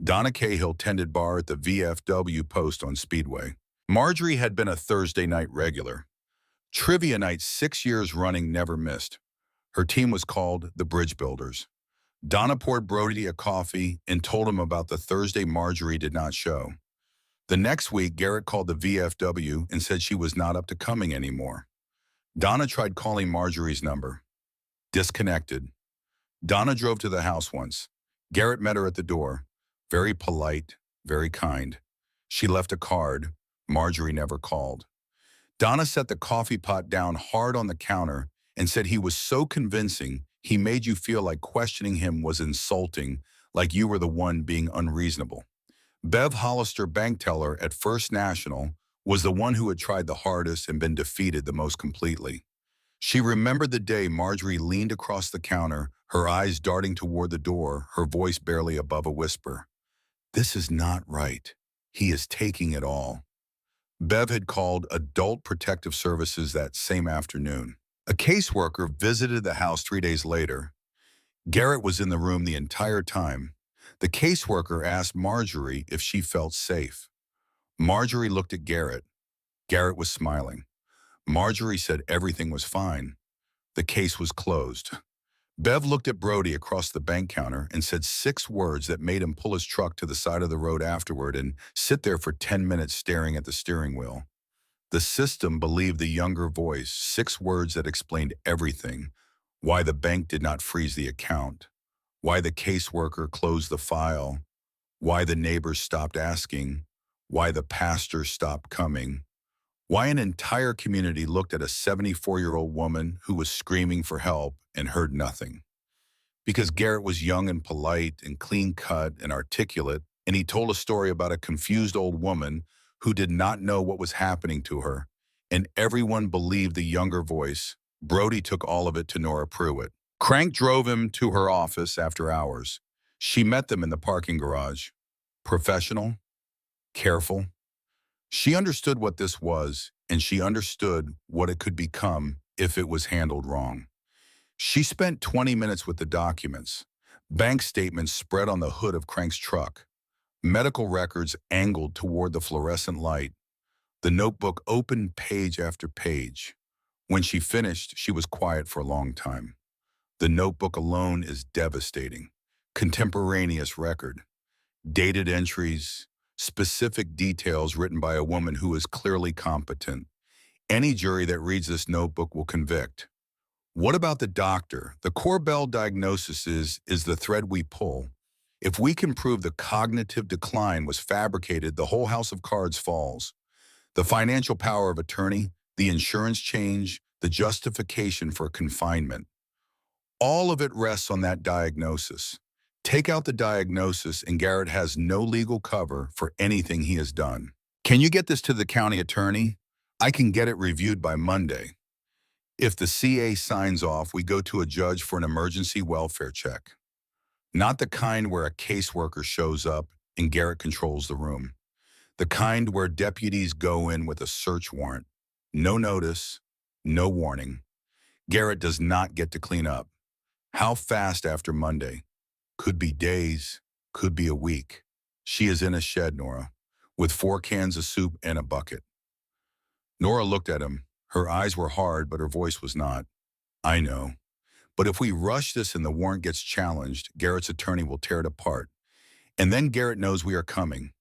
Donna Cahill tended bar at the VFW post on Speedway. Marjorie had been a Thursday night regular. Trivia night 6 years running, never missed. Her team was called the Bridge Builders. Donna poured Brody a coffee and told him about the Thursday Marjorie did not show. The next week, Garrett called the VFW and said she was not up to coming anymore. Donna tried calling Marjorie's number. Disconnected. Donna drove to the house once. Garrett met her at the door. Very polite, very kind. She left a card. Marjorie never called. Donna set the coffee pot down hard on the counter and said he was so convincing he made you feel like questioning him was insulting, like you were the one being unreasonable. Bev Hollister, bank teller at First National, was the one who had tried the hardest and been defeated the most completely. She remembered the day Marjorie leaned across the counter, her eyes darting toward the door, her voice barely above a whisper. This is not right. He is taking it all. Bev had called Adult Protective Services that same afternoon. A caseworker visited the house 3 days later. Garrett was in the room the entire time. The caseworker asked Marjorie if she felt safe. Marjorie looked at Garrett. Garrett was smiling. Marjorie said everything was fine. The case was closed. Bev looked at Brody across the bank counter and said 6 words that made him pull his truck to the side of the road afterward and sit there for 10 minutes staring at the steering wheel. The system believed the younger voice, 6 words that explained everything. Why the bank did not freeze the account. why the caseworker closed the file, why the neighbors stopped asking, why the pastor stopped coming, why an entire community looked at a 74-year-old woman who was screaming for help and heard nothing. Because Garrett was young and polite and clean-cut and articulate, and he told a story about a confused old woman who did not know what was happening to her, and everyone believed the younger voice. Brody took all of it to Nora Pruitt. Crank drove him to her office after hours. She met them in the parking garage. Professional, careful. She understood what this was, and she understood what it could become if it was handled wrong. She spent 20 minutes with the documents. Bank statements spread on the hood of Crank's truck. Medical records angled toward the fluorescent light. The notebook opened page after page. When she finished, she was quiet for a long time. The notebook alone is devastating. Contemporaneous record. Dated entries. Specific details written by a woman who is clearly competent. Any jury that reads this notebook will convict. What about the doctor? The Corbell diagnosis is the thread we pull. If we can prove the cognitive decline was fabricated, the whole house of cards falls. The financial power of attorney, the insurance change, the justification for confinement. All of it rests on that diagnosis. Take out the diagnosis and Garrett has no legal cover for anything he has done. Can you get this to the county attorney? I can get it reviewed by Monday. If the CA signs off, we go to a judge for an emergency welfare check. Not the kind where a caseworker shows up and Garrett controls the room. The kind where deputies go in with a search warrant. No notice, no warning. Garrett does not get to clean up. How fast after Monday? Could be days, could be a week. She is in a shed, Nora, with 4 cans of soup and a bucket. Nora looked at him. Her eyes were hard, but her voice was not. I know. But if we rush this and the warrant gets challenged, Garrett's attorney will tear it apart. And then Garrett knows we are coming,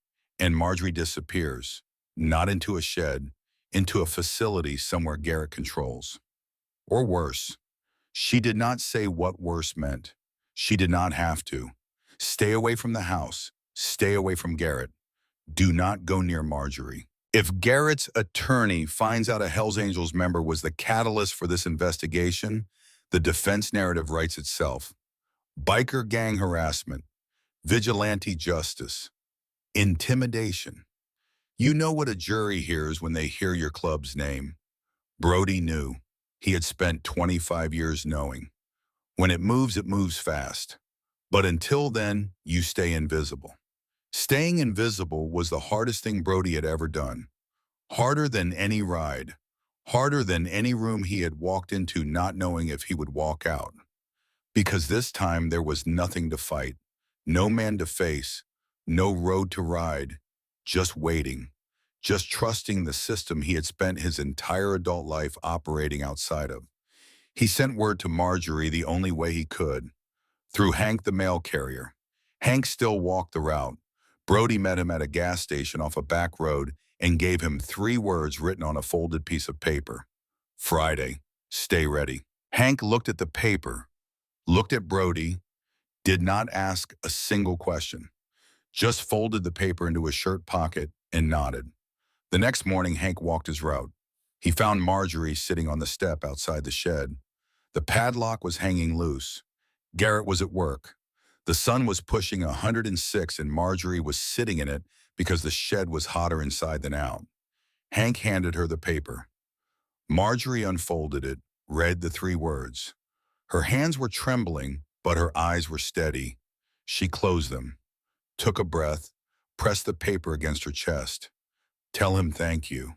and Marjorie disappears, not into a shed, into a facility somewhere Garrett controls. Or worse. She did not say what worse meant. She did not have to. Stay away from the house. Stay away from Garrett. Do not go near Marjorie. If Garrett's attorney finds out a Hells Angels member was the catalyst for this investigation, the defense narrative writes itself. Biker gang harassment, vigilante justice, intimidation. You know what a jury hears when they hear your club's name. Brody knew. He had spent 25 years knowing. When it moves fast. But until then, you stay invisible. Staying invisible was the hardest thing Brody had ever done. Harder than any ride. Harder than any room he had walked into not knowing if he would walk out. Because this time there was nothing to fight, no man to face, no road to ride, just waiting, just trusting the system he had spent his entire adult life operating outside of. He sent word to Marjorie the only way he could, through Hank the mail carrier. Hank still walked the route. Brody met him at a gas station off a back road and gave him 3 words written on a folded piece of paper. Friday, stay ready. Hank looked at the paper, looked at Brody, did not ask a single question, just folded the paper into his shirt pocket and nodded. The next morning, Hank walked his route. He found Marjorie sitting on the step outside the shed. The padlock was hanging loose. Garrett was at work. The sun was pushing 106 and Marjorie was sitting in it because the shed was hotter inside than out. Hank handed her the paper. Marjorie unfolded it, read the 3 words. Her hands were trembling, but her eyes were steady. She closed them, took a breath, pressed the paper against her chest. Tell him thank you.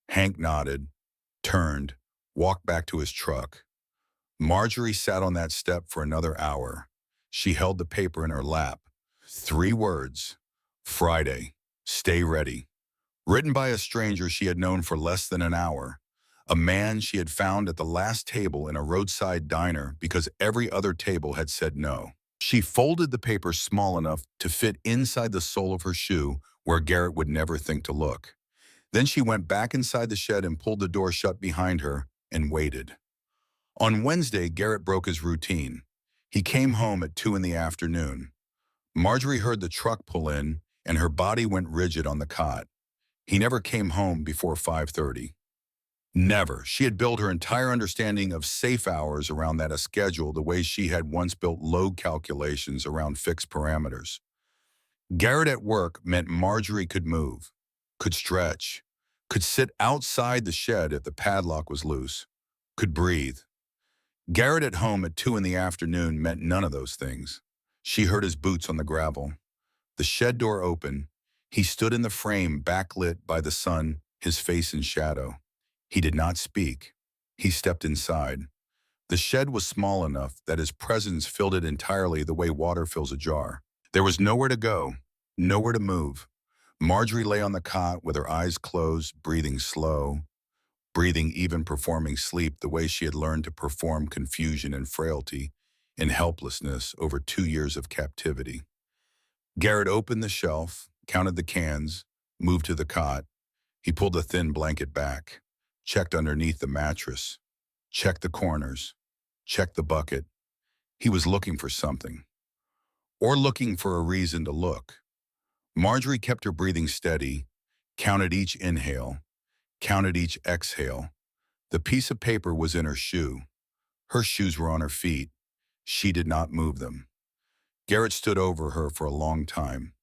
Hank nodded, turned, walked back to his truck. Marjorie sat on that step for another hour. She held the paper in her lap. 3 words. Friday. Stay ready. Written by a stranger she had known for less than an hour. A man she had found at the last table in a roadside diner because every other table had said no. She folded the paper small enough to fit inside the sole of her shoe where Garrett would never think to look. Then she went back inside the shed and pulled the door shut behind her and waited. On Wednesday, Garrett broke his routine. He came home at 2 in the afternoon. Marjorie heard the truck pull in, and her body went rigid on the cot. He never came home before 5:30. Never. She had built her entire understanding of safe hours around that schedule the way she had once built load calculations around fixed parameters. Garrett at work meant Marjorie could move, could stretch, could sit outside the shed if the padlock was loose, could breathe. Garrett at home at 2 in the afternoon meant none of those things. She heard his boots on the gravel. The shed door open. He stood in the frame backlit by the sun, his face in shadow. He did not speak. He stepped inside. The shed was small enough that his presence filled it entirely the way water fills a jar. There was nowhere to go, nowhere to move. Marjorie lay on the cot with her eyes closed, breathing slow, breathing even performing sleep the way she had learned to perform confusion and frailty and helplessness over 2 years of captivity. Garrett opened the shelf, counted the cans, moved to the cot. He pulled the thin blanket back, checked underneath the mattress, checked the corners, checked the bucket. He was looking for something, or looking for a reason to look. Marjorie kept her breathing steady, counted each inhale, counted each exhale. The piece of paper was in her shoe. Her shoes were on her feet. She did not move them. Garrett stood over her for a long time.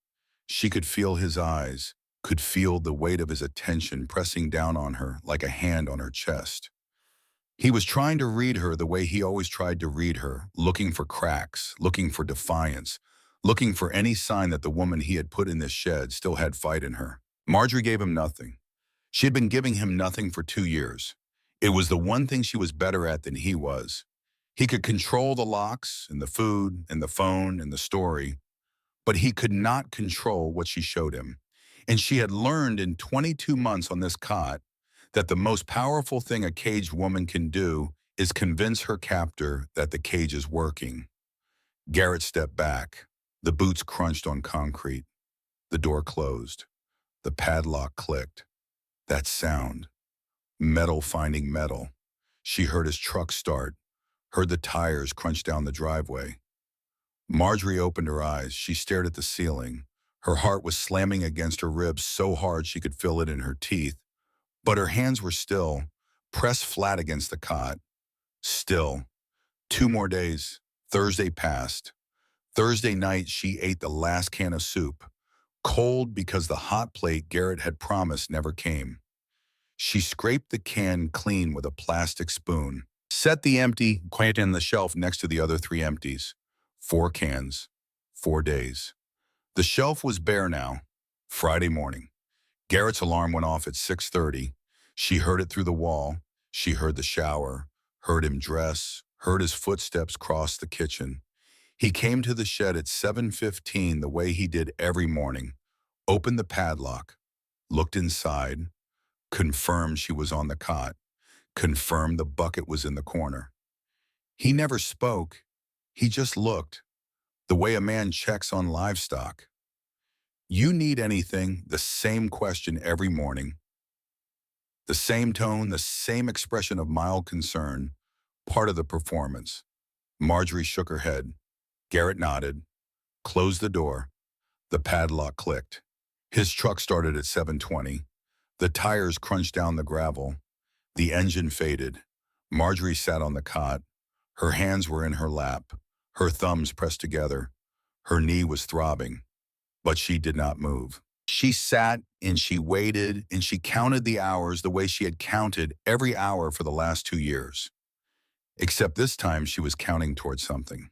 She could feel his eyes, could feel the weight of his attention pressing down on her like a hand on her chest. He was trying to read her the way he always tried to read her, looking for cracks, looking for defiance, looking for any sign that the woman he had put in this shed still had fight in her. Marjorie gave him nothing. She had been giving him nothing for 2 years. It was the one thing she was better at than he was. He could control the locks and the food and the phone and the story, but he could not control what she showed him. And she had learned in 22 months on this cot that the most powerful thing a caged woman can do is convince her captor that the cage is working. Garrett stepped back. The boots crunched on concrete. The door closed. The padlock clicked. That sound. Metal finding metal. She heard his truck start, heard the tires crunch down the driveway. Marjorie opened her eyes. She stared at the ceiling. Her heart was slamming against her ribs so hard she could feel it in her teeth. But her hands were still, pressed flat against the cot. Still. 2 more days. Thursday passed. Thursday night, she ate the last can of soup, cold because the hot plate Garrett had promised never came. She scraped the can clean with a plastic spoon, set the empty quite in the shelf next to the other 3 empties. 4 cans, 4 days. The shelf was bare now. Friday morning. Garrett's alarm went off at 6:30. She heard it through the wall. She heard the shower, heard him dress, heard his footsteps cross the kitchen. He came to the shed at 7:15 the way he did every morning, opened the padlock, looked inside, confirmed she was on the cot, confirmed the bucket was in the corner. He never spoke. He just looked, the way a man checks on livestock. You need anything, the same question every morning. The same tone, the same expression of mild concern, part of the performance. Marjorie shook her head. Garrett nodded, closed the door. The padlock clicked. His truck started at 7:20. The tires crunched down the gravel. The engine faded. Marjorie sat on the cot. Her hands were in her lap, her thumbs pressed together. Her knee was throbbing, but she did not move. She sat and she waited and she counted the hours the way she had counted every hour for the last 2 years. Except this time she was counting towards something.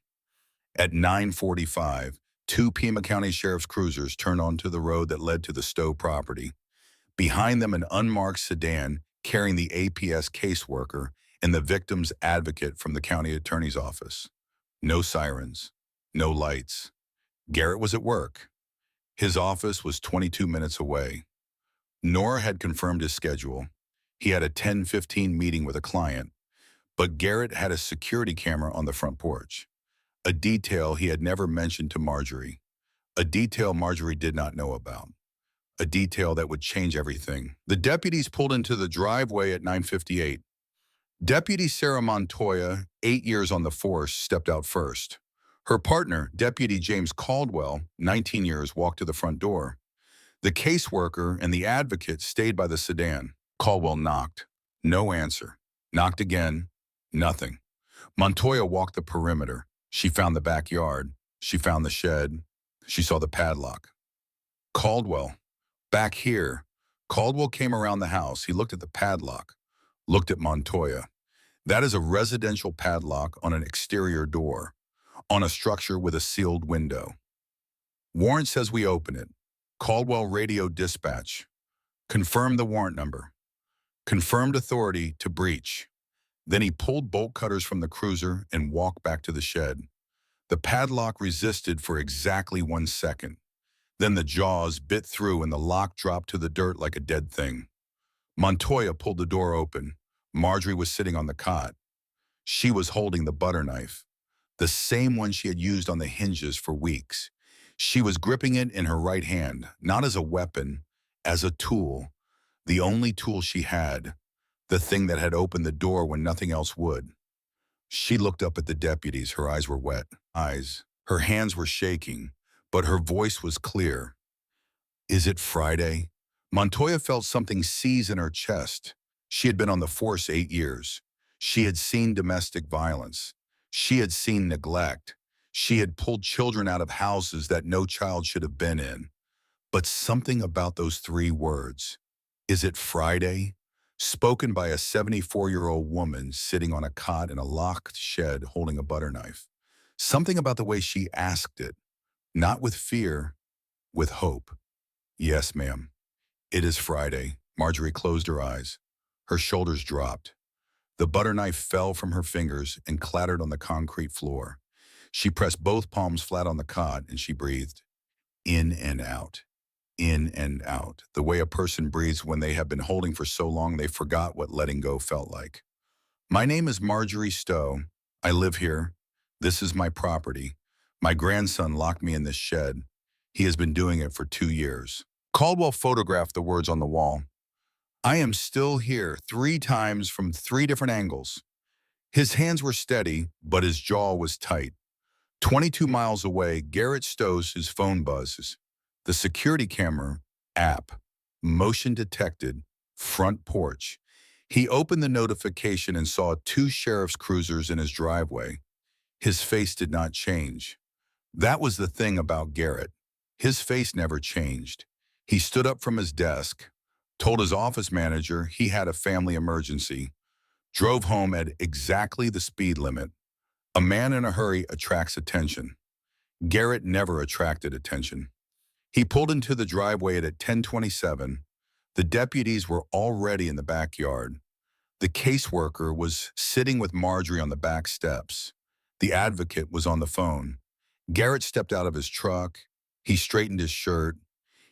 At 9:45, 2 Pima County Sheriff's cruisers turned onto the road that led to the Stowe property. Behind them, an unmarked sedan carrying the APS caseworker and the victim's advocate from the county attorney's office. No sirens, no lights. Garrett was at work. His office was 22 minutes away. Nora had confirmed his schedule. He had a 10:15 meeting with a client, but Garrett had a security camera on the front porch. A detail he had never mentioned to Marjorie. A detail Marjorie did not know about. A detail that would change everything. The deputies pulled into the driveway at 9:58. Deputy Sarah Montoya, 8 years on the force, stepped out first. Her partner, Deputy James Caldwell, 19 years, walked to the front door. The caseworker and the advocate stayed by the sedan. Caldwell knocked. No answer. Knocked again. Nothing. Montoya walked the perimeter. She found the backyard. She found the shed. She saw the padlock. Caldwell. Back here. Caldwell came around the house. He looked at the padlock. Looked at Montoya. That is a residential padlock on an exterior door, on a structure with a sealed window. Warrant says we open it. Caldwell radioed dispatch. Confirmed the warrant number. Confirmed authority to breach. Then he pulled bolt cutters from the cruiser and walked back to the shed. The padlock resisted for exactly 1 second. Then the jaws bit through and the lock dropped to the dirt like a dead thing. Montoya pulled the door open. Marjorie was sitting on the cot. She was holding the butter knife, the same one she had used on the hinges for weeks. She was gripping it in her right hand, not as a weapon, as a tool, the only tool she had, the thing that had opened the door when nothing else would. She looked up at the deputies. Her eyes were wet. Her hands were shaking, but her voice was clear. Is it Friday? Montoya felt something seize in her chest. She had been on the force 8 years. She had seen domestic violence. She had seen neglect. She had pulled children out of houses that no child should have been in. But something about those 3 words, is it Friday? Spoken by a 74-year-old woman sitting on a cot in a locked shed holding a butter knife. Something about the way she asked it, not with fear, with hope. Yes, ma'am. It is Friday. Marjorie closed her eyes. Her shoulders dropped. The butter knife fell from her fingers and clattered on the concrete floor. She pressed both palms flat on the cot and she breathed. In and out. In and out. The way a person breathes when they have been holding for so long they forgot what letting go felt like. My name is Marjorie Stowe. I live here. This is my property. My grandson locked me in this shed. He has been doing it for 2 years. Caldwell photographed the words on the wall. I am still here 3 times from 3 different angles. His hands were steady, but his jaw was tight. 22 miles away, Garrett Stowe's his phone buzzes. The security camera app, motion detected, front porch. He opened the notification and saw 2 sheriff's cruisers in his driveway. His face did not change. That was the thing about Garrett. His face never changed. He stood up from his desk, told his office manager he had a family emergency, drove home at exactly the speed limit. A man in a hurry attracts attention. Garrett never attracted attention. He pulled into the driveway at 10:27. The deputies were already in the backyard. The caseworker was sitting with Marjorie on the back steps. The advocate was on the phone. Garrett stepped out of his truck. He straightened his shirt.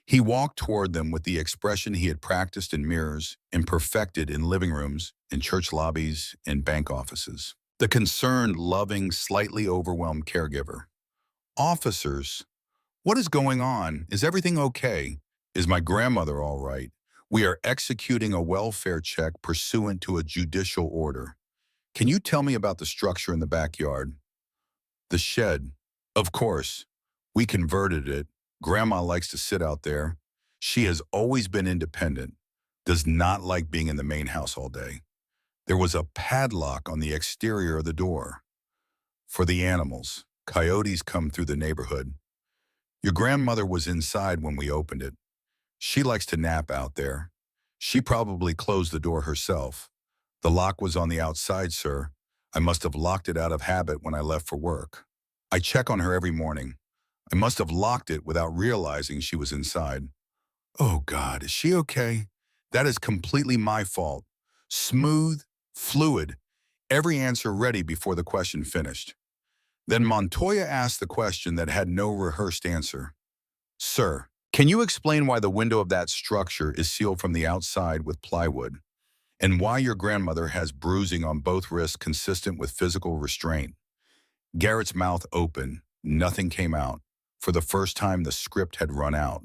He walked toward them with the expression he had practiced in mirrors and perfected in living rooms, in church lobbies, in bank offices. The concerned, loving, slightly overwhelmed caregiver. Officers, what is going on? Is everything okay? Is my grandmother all right? We are executing a welfare check pursuant to a judicial order. Can you tell me about the structure in the backyard? The shed. Of course. We converted it. Grandma likes to sit out there. She has always been independent, does not like being in the main house all day. There was a padlock on the exterior of the door. For the animals. Coyotes come through the neighborhood. Your grandmother was inside when we opened it. She likes to nap out there. She probably closed the door herself. The lock was on the outside, sir. I must have locked it out of habit when I left for work. I check on her every morning. I must have locked it without realizing she was inside. Oh God, is she okay? That is completely my fault. Smooth, fluid, every answer ready before the question finished. Then Montoya asked the question that had no rehearsed answer. Sir, can you explain why the window of that structure is sealed from the outside with plywood, and why your grandmother has bruising on both wrists consistent with physical restraint? Garrett's mouth opened. Nothing came out. For the first time, the script had run out.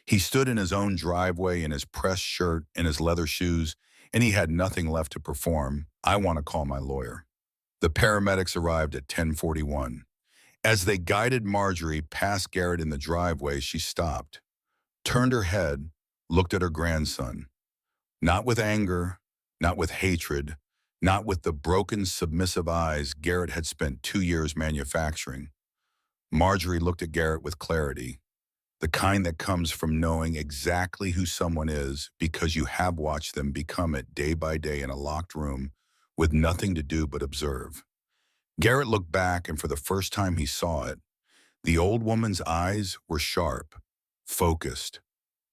He stood in his own driveway in his pressed shirt and his leather shoes, and he had nothing left to perform. I want to call my lawyer. The paramedics arrived at 10:41. As they guided Marjorie past Garrett in the driveway, she stopped, turned her head, looked at her grandson. Not with anger, not with hatred, not with the broken, submissive eyes Garrett had spent 2 years manufacturing. Marjorie looked at Garrett with clarity, the kind that comes from knowing exactly who someone is because you have watched them become it day by day in a locked room with nothing to do but observe. Garrett looked back, and for the first time he saw it, the old woman's eyes were sharp, focused,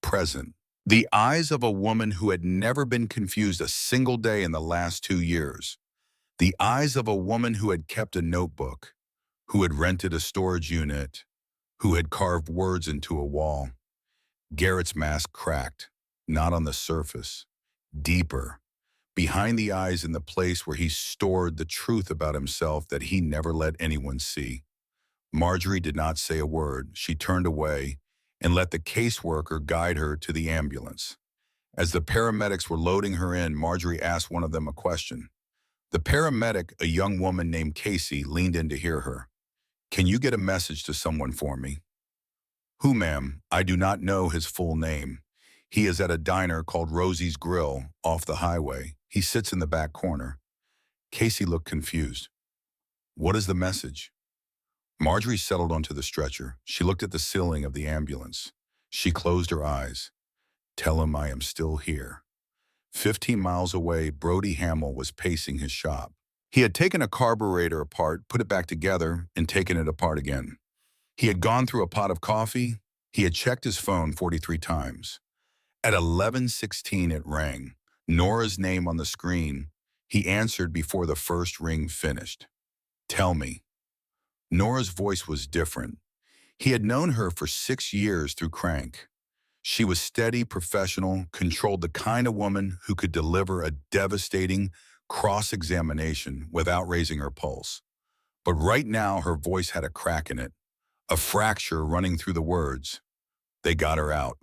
present. The eyes of a woman who had never been confused a single day in the last 2 years. The eyes of a woman who had kept a notebook, who had rented a storage unit, who had carved words into a wall. Garrett's mask cracked, not on the surface, deeper, behind the eyes in the place where he stored the truth about himself that he never let anyone see. Marjorie did not say a word. She turned away and let the caseworker guide her to the ambulance. As the paramedics were loading her in, Marjorie asked one of them a question. The paramedic, a young woman named Casey, leaned in to hear her. "Can you get a message to someone for me?" "Who, ma'am?" "I do not know his full name. He is at a diner called Rosie's Grill off the highway. He sits in the back corner." Casey looked confused. "What is the message?" Marjorie settled onto the stretcher. She looked at the ceiling of the ambulance. She closed her eyes. "Tell him I am still here." 15 miles away, Brody Hamill was pacing his shop. He had taken a carburetor apart, put it back together, and taken it apart again. He had gone through a pot of coffee. He had checked his phone 43 times. At 11:16, it rang. Nora's name on the screen. He answered before the first ring finished. "Tell me." Nora's voice was different. He had known her for 6 years through Crank. She was steady, professional, controlled, the kind of woman who could deliver a devastating cross-examination without raising her pulse. But right now, her voice had a crack in it, a fracture running through the words. They got her out.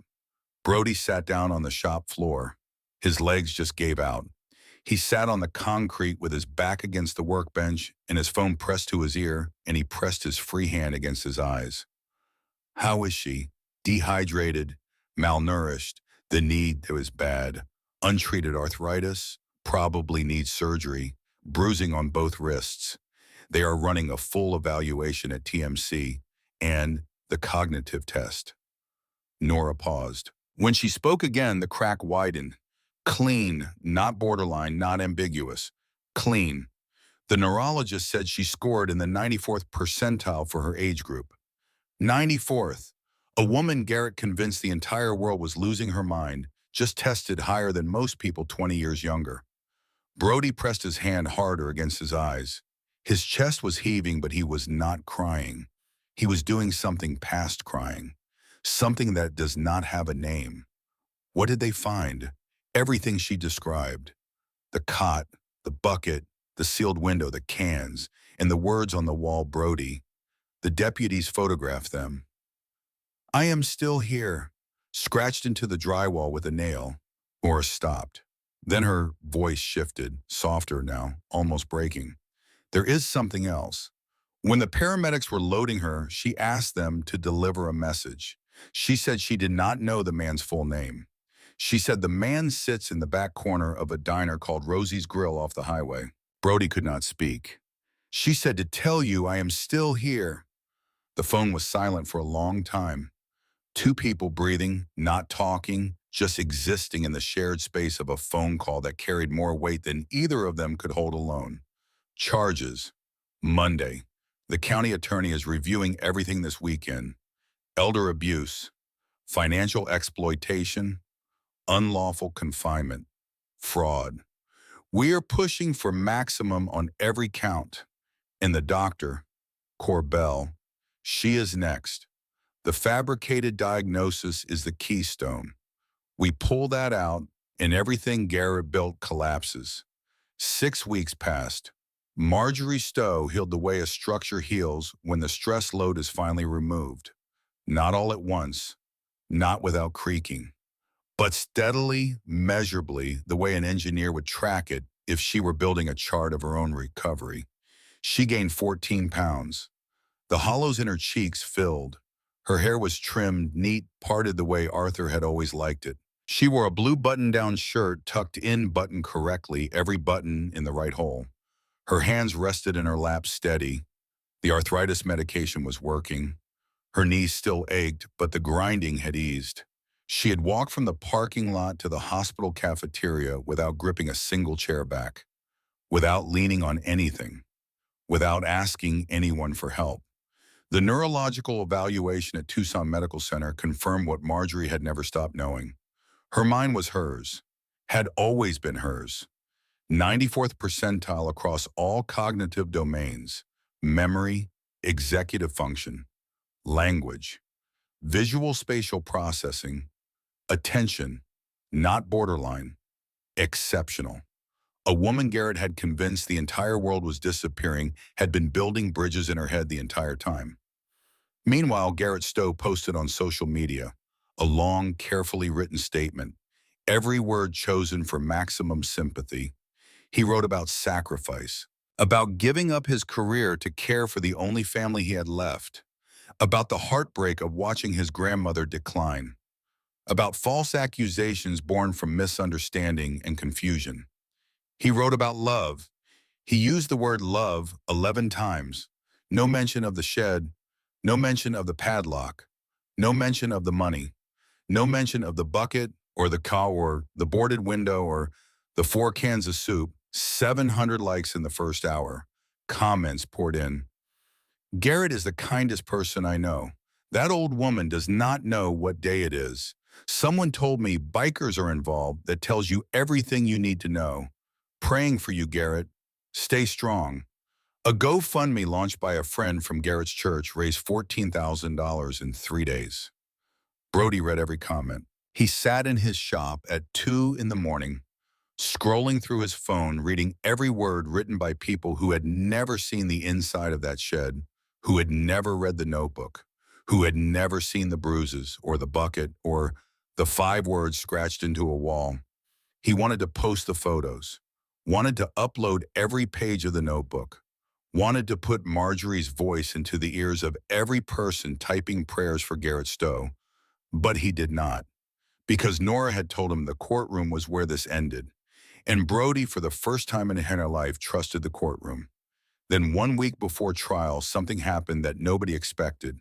Brody sat down on the shop floor. His legs just gave out. He sat on the concrete with his back against the workbench and his phone pressed to his ear, and he pressed his free hand against his eyes. "How is she?" "Dehydrated, malnourished, the need was bad. Untreated arthritis, probably needs surgery, bruising on both wrists. They are running a full evaluation at TMC and the cognitive test." Nora paused. When she spoke again, the crack widened. Clean, not borderline, not ambiguous. Clean. The neurologist said she scored in the 94th percentile for her age group. 94th. A woman Garrett convinced the entire world was losing her mind, just tested higher than most people 20 years younger. Brody pressed his hand harder against his eyes. His chest was heaving, but he was not crying. He was doing something past crying, something that does not have a name. What did they find? Everything she described. The cot, the bucket, the sealed window, the cans, and the words on the wall, Brody. The deputies photographed them. "I am still here," scratched into the drywall with a nail. Nora stopped. Then her voice shifted, softer now, almost breaking. "There is something else." When the paramedics were loading her, she asked them to deliver a message. She said she did not know the man's full name. She said the man sits in the back corner of a diner called Rosie's Grill off the highway. Brody could not speak. She said to tell you I am still here. The phone was silent for a long time. Two people breathing, not talking, just existing in the shared space of a phone call that carried more weight than either of them could hold alone. Charges. Monday. The county attorney is reviewing everything this weekend. Elder abuse, financial exploitation, unlawful confinement, fraud. We are pushing for maximum on every count. And the doctor, Corbell, she is next. The fabricated diagnosis is the keystone. We pull that out, and everything Garrett built collapses. 6 weeks passed. Marjorie Stowe healed the way a structure heals when the stress load is finally removed. Not all at once, not without creaking, but steadily, measurably, the way an engineer would track it if she were building a chart of her own recovery. She gained 14 pounds. The hollows in her cheeks filled. Her hair was trimmed, neat, parted the way Arthur had always liked it. She wore a blue button-down shirt tucked in buttoned correctly, every button in the right hole. Her hands rested in her lap steady. The arthritis medication was working. Her knees still ached, but the grinding had eased. She had walked from the parking lot to the hospital cafeteria without gripping a single chair back, without leaning on anything, without asking anyone for help. The neurological evaluation at Tucson Medical Center confirmed what Marjorie had never stopped knowing. Her mind was hers, had always been hers. 94th percentile across all cognitive domains: memory, executive function, language, visual spatial processing, attention, not borderline, exceptional. A woman Garrett had convinced the entire world was disappearing had been building bridges in her head the entire time. Meanwhile, Garrett Stowe posted on social media a long, carefully written statement, every word chosen for maximum sympathy. He wrote about sacrifice, about giving up his career to care for the only family he had left, about the heartbreak of watching his grandmother decline, about false accusations born from misunderstanding and confusion. He wrote about love. He used the word love 11 times. No mention of the shed, no mention of the padlock, no mention of the money, no mention of the bucket or the cow or the boarded window or the 4 cans of soup. 700 likes in the first hour. Comments poured in. Garrett is the kindest person I know. That old woman does not know what day it is. Someone told me bikers are involved that tells you everything you need to know. Praying for you, Garrett. Stay strong. A GoFundMe launched by a friend from Garrett's church raised $14,000 in 3 days. Brody read every comment. He sat in his shop at 2 in the morning, scrolling through his phone, reading every word written by people who had never seen the inside of that shed, who had never read the notebook, who had never seen the bruises or the bucket or the 5 words scratched into a wall. He wanted to post the photos, wanted to upload every page of the notebook, wanted to put Marjorie's voice into the ears of every person typing prayers for Garrett Stowe, but he did not, because Nora had told him the courtroom was where this ended. And Brody, for the first time in her life, trusted the courtroom. Then 1 week before trial, something happened that nobody expected.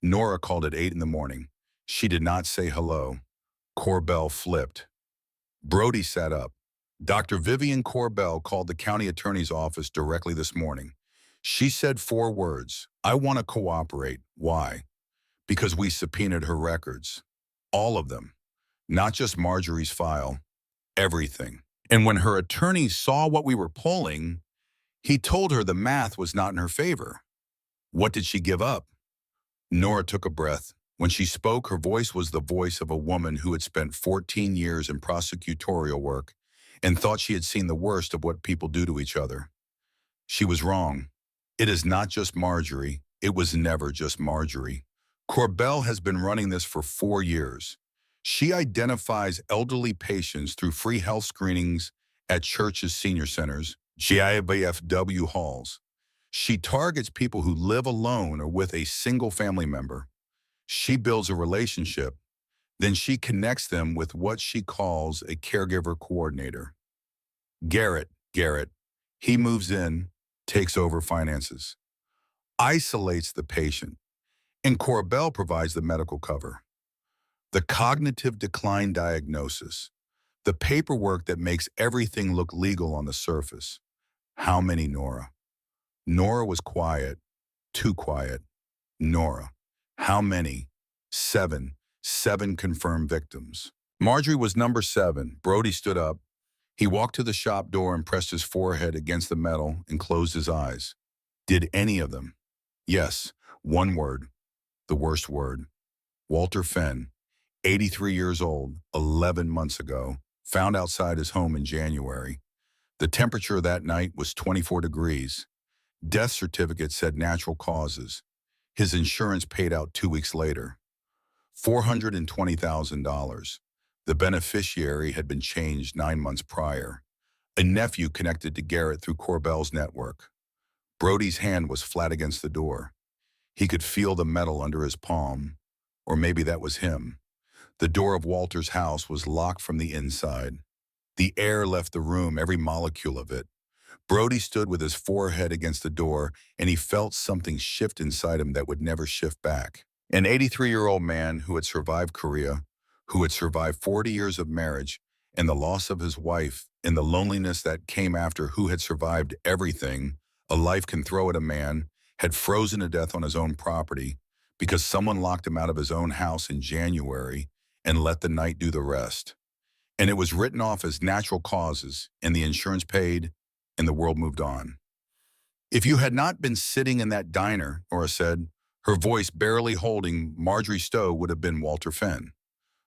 Nora called at 8 in the morning. She did not say hello. Corbell flipped. Brody sat up. Dr. Vivian Corbell called the county attorney's office directly this morning. She said 4 words. I want to cooperate. Why? Because we subpoenaed her records. All of them. Not just Marjorie's file. Everything. And when her attorney saw what we were pulling, he told her the math was not in her favor. What did she give up? Nora took a breath. When she spoke, her voice was the voice of a woman who had spent 14 years in prosecutorial work and thought she had seen the worst of what people do to each other. She was wrong. It is not just Marjorie. It was never just Marjorie. Corbell has been running this for 4 years. She identifies elderly patients through free health screenings at churches' senior centers, GIBFW halls. She targets people who live alone or with a single family member. She builds a relationship. Then she connects them with what she calls a caregiver coordinator. Garrett, he moves in, takes over finances, isolates the patient, and Corbell provides the medical cover. The cognitive decline diagnosis, the paperwork that makes everything look legal on the surface. How many, Nora? Nora was quiet, too quiet. Nora. How many? 7. 7 confirmed victims. Marjorie was number 7. Brody stood up. He walked to the shop door and pressed his forehead against the metal and closed his eyes. Did any of them? Yes. 1 word. The worst word. Walter Fenn, 83 years old, 11 months ago, found outside his home in January. The temperature that night was 24 degrees. Death certificate said natural causes. His insurance paid out 2 weeks later. $420,000. The beneficiary had been changed 9 months prior. A nephew connected to Garrett through Corbell's network. Brody's hand was flat against the door. He could feel the metal under his palm, or maybe that was him. The door of Walter's house was locked from the inside. The air left the room, every molecule of it. Brody stood with his forehead against the door, and he felt something shift inside him that would never shift back. An 83-year-old man who had survived Korea, who had survived 40 years of marriage and the loss of his wife and the loneliness that came after, who had survived everything a life can throw at a man, had frozen to death on his own property because someone locked him out of his own house in January and let the night do the rest. And it was written off as natural causes, and the insurance paid, and the world moved on. If you had not been sitting in that diner, Nora said, her voice barely holding Marjorie Stowe, would have been Walter Fenn.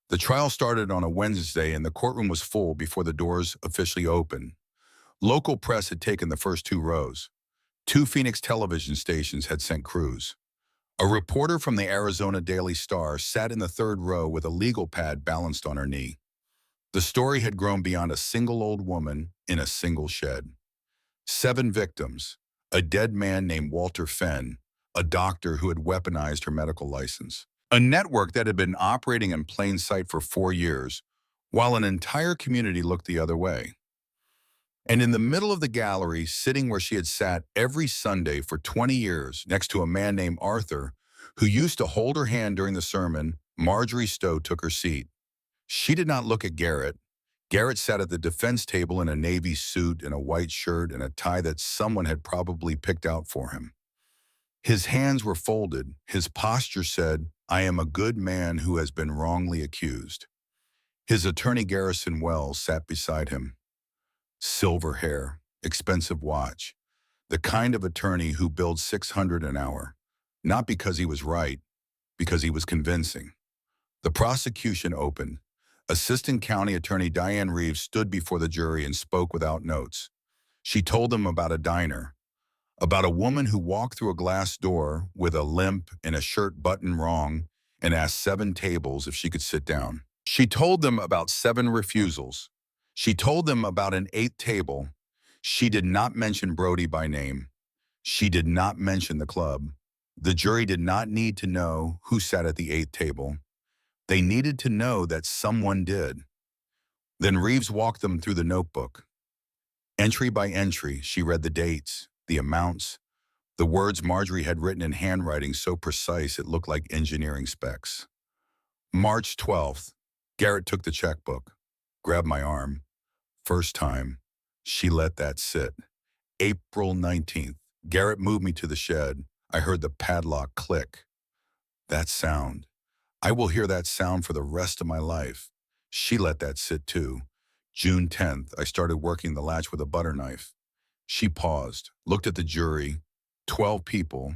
The trial started on a Wednesday, and the courtroom was full before the doors officially opened. Local press had taken the first 2 rows. 2 Phoenix television stations had sent crews. A reporter from the Arizona Daily Star sat in the 3rd row with a legal pad balanced on her knee. The story had grown beyond a single old woman in a single shed. 7 victims, a dead man named Walter Fenn, a doctor who had weaponized her medical license, a network that had been operating in plain sight for 4 years, while an entire community looked the other way. And in the middle of the gallery, sitting where she had sat every Sunday for 20 years, next to a man named Arthur, who used to hold her hand during the sermon, Marjorie Stowe took her seat. She did not look at Garrett. Garrett sat at the defense table in a navy suit and a white shirt and a tie that someone had probably picked out for him. His hands were folded. His posture said, "I am a good man who has been wrongly accused." His attorney, Garrison Wells, sat beside him. Silver hair, expensive watch, the kind of attorney who billed $600 an hour, not because he was right, because he was convincing. The prosecution opened. Assistant County Attorney Diane Reeves stood before the jury and spoke without notes. She told them about a diner, about a woman who walked through a glass door with a limp and a shirt buttoned wrong and asked 7 tables if she could sit down. She told them about 7 refusals. She told them about an 8th table. She did not mention Brody by name. She did not mention the club. The jury did not need to know who sat at the 8th table. They needed to know that someone did. Then Reeves walked them through the notebook. Entry by entry, she read the dates, the amounts, the words Marjorie had written in handwriting so precise it looked like engineering specs. March 12th, Garrett took the checkbook, grabbed my arm. First time, she let that sit. April 19th, Garrett moved me to the shed. I heard the padlock click. That sound. I will hear that sound for the rest of my life. She let that sit too. June 10th, I started working the latch with a butter knife. She paused, looked at the jury, 12 people,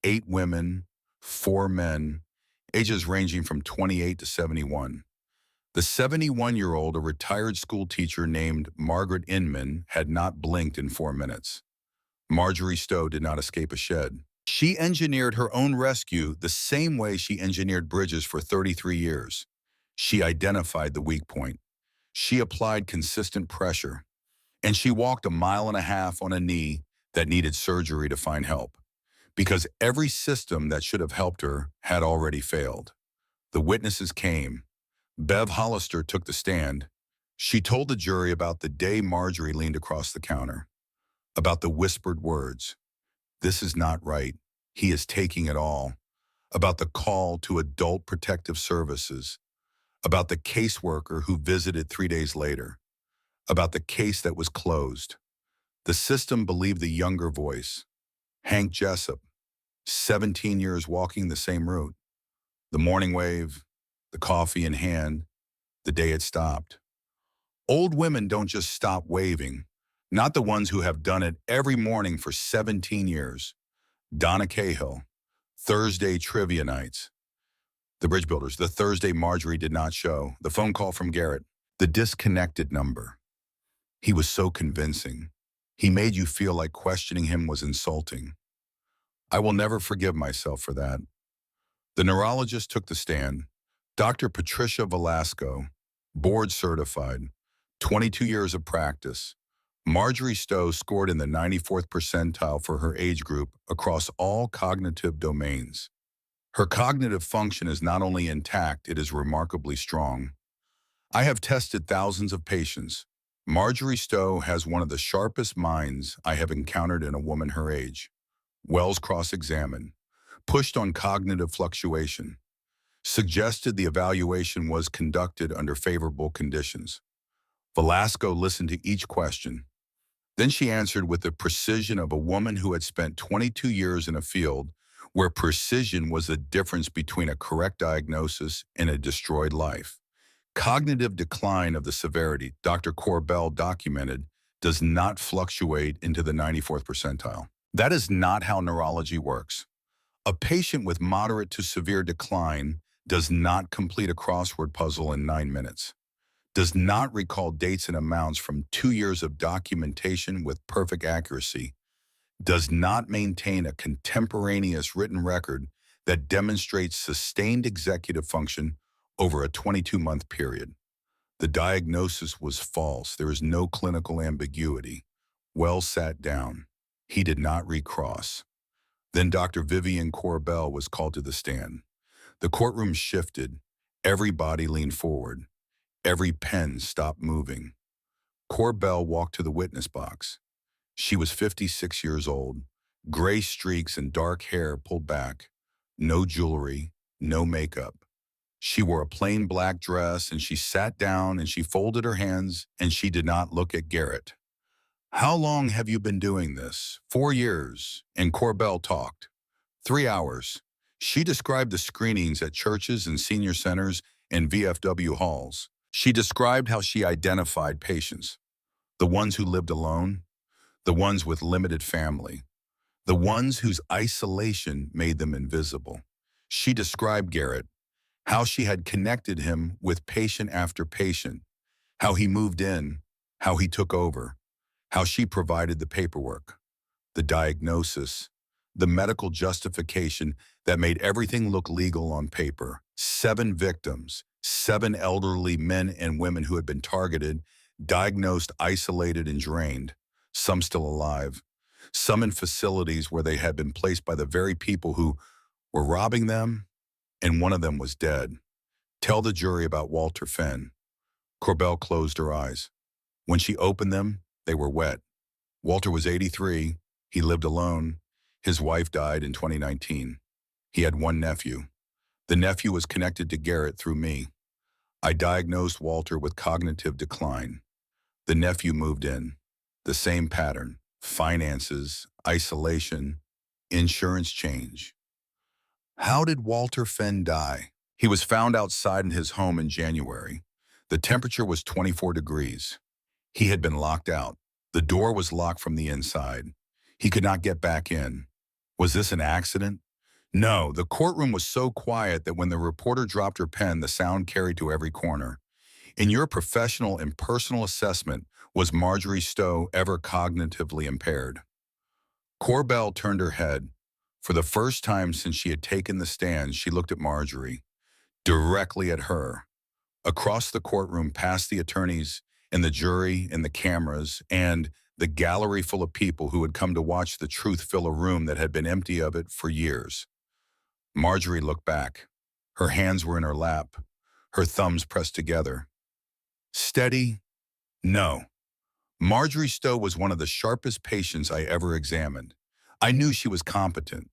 8 women, 4 men, ages ranging from 28 to 71. The 71-year-old, a retired school teacher named Margaret Inman, had not blinked in 4 minutes. Marjorie Stowe did not escape a shed. She engineered her own rescue the same way she engineered bridges for 33 years. She identified the weak point. She applied consistent pressure. And she walked 1.5 miles on a knee that needed surgery to find help. Because every system that should have helped her had already failed. The witnesses came. Bev Hollister took the stand. She told the jury about the day Marjorie leaned across the counter, about the whispered words, "This is not right. He is taking it all," about the call to Adult Protective Services, about the caseworker who visited 3 days later, about the case that was closed. The system believed the younger voice, Hank Jessup, 17 years walking the same route, the morning wave, the coffee in hand, the day it stopped. Old women don't just stop waving, not the ones who have done it every morning for 17 years. Donna Cahill, Thursday trivia nights. The Bridge Builders, the Thursday Marjorie did not show. The phone call from Garrett, the disconnected number. He was so convincing. He made you feel like questioning him was insulting. I will never forgive myself for that. The neurologist took the stand. Dr. Patricia Velasco, board certified, 22 years of practice, Marjorie Stowe scored in the 94th percentile for her age group across all cognitive domains. Her cognitive function is not only intact, it is remarkably strong. I have tested thousands of patients. Marjorie Stowe has one of the sharpest minds I have encountered in a woman her age. Wells cross-examined, pushed on cognitive fluctuation, suggested the evaluation was conducted under favorable conditions. Velasco listened to each question. Then she answered with the precision of a woman who had spent 22 years in a field where precision was the difference between a correct diagnosis and a destroyed life. Cognitive decline of the severity, Dr. Corbell documented, does not fluctuate into the 94th percentile. That is not how neurology works. A patient with moderate to severe decline does not complete a crossword puzzle in 9 minutes, does not recall dates and amounts from 2 years of documentation with perfect accuracy, does not maintain a contemporaneous written record that demonstrates sustained executive function over a 22-month period. The diagnosis was false. There is no clinical ambiguity. Wells sat down. He did not recross. Then Dr. Vivian Corbell was called to the stand. The courtroom shifted. Every body leaned forward. Every pen stopped moving. Corbell walked to the witness box. She was 56 years old, gray streaks and dark hair pulled back, no jewelry, no makeup. She wore a plain black dress and she sat down and she folded her hands and she did not look at Garrett. "How long have you been doing this?" "4 years." And Corbell talked. 3 hours. She described the screenings at churches and senior centers and VFW halls. She described how she identified patients, the ones who lived alone, the ones with limited family, the ones whose isolation made them invisible. She described Garrett, how she had connected him with patient after patient, how he moved in, how he took over, how she provided the paperwork, the diagnosis, the medical justification that made everything look legal on paper. 7 victims, 7 elderly men and women who had been targeted, diagnosed, isolated, and drained, some still alive, some in facilities where they had been placed by the very people who were robbing them, and one of them was dead. Tell the jury about Walter Fenn. Corbell closed her eyes. When she opened them, they were wet. Walter was 83. He lived alone. His wife died in 2019. He had 1 nephew. The nephew was connected to Garrett through me. I diagnosed Walter with cognitive decline. The nephew moved in. The same pattern: finances, isolation, insurance change. How did Walter Fenn die? He was found outside in his home in January. The temperature was 24 degrees. He had been locked out. The door was locked from the inside. He could not get back in. Was this an accident? No, the courtroom was so quiet that when the reporter dropped her pen, the sound carried to every corner. In your professional and personal assessment, was Marjorie Stowe ever cognitively impaired? Corbell turned her head. For the first time since she had taken the stand, she looked at Marjorie, directly at her. Across the courtroom, past the attorneys and the jury and the cameras and the gallery full of people who had come to watch the truth fill a room that had been empty of it for years. Marjorie looked back. Her hands were in her lap, her thumbs pressed together. Steady? No. Marjorie Stowe was one of the sharpest patients I ever examined. I knew she was competent.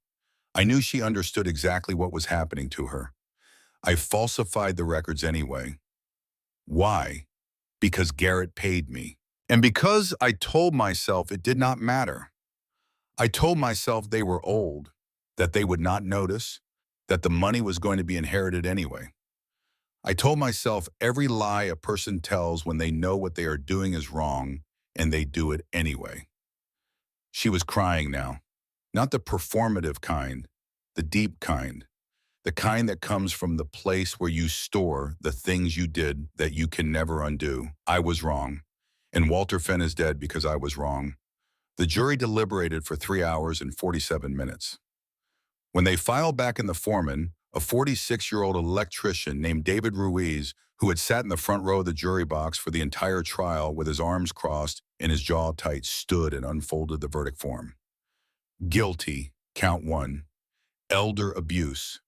I knew she understood exactly what was happening to her. I falsified the records anyway. Why? Because Garrett paid me. And because I told myself it did not matter. I told myself they were old, that they would not notice, that the money was going to be inherited anyway. I told myself every lie a person tells when they know what they are doing is wrong, and they do it anyway. She was crying now. Not the performative kind, the deep kind. The kind that comes from the place where you store the things you did that you can never undo. I was wrong. And Walter Fenn is dead because I was wrong. The jury deliberated for 3 hours and 47 minutes. When they filed back in the foreman, a 46-year-old electrician named David Ruiz, who had sat in the front row of the jury box for the entire trial with his arms crossed and his jaw tight, stood and unfolded the verdict form. Guilty, count 1. Elder abuse.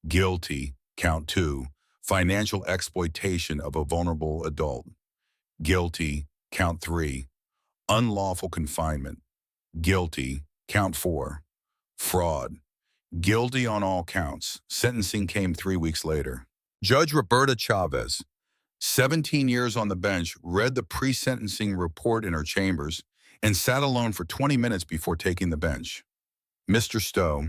Guilty, count 2. Financial exploitation of a vulnerable adult. Guilty, count 3. Unlawful confinement. Guilty, count 4. Fraud. Guilty on all counts. Sentencing came 3 weeks later. Judge Roberta Chavez, 17 years on the bench, read the pre-sentencing report in her chambers and sat alone for 20 minutes before taking the bench. Mr. Stowe,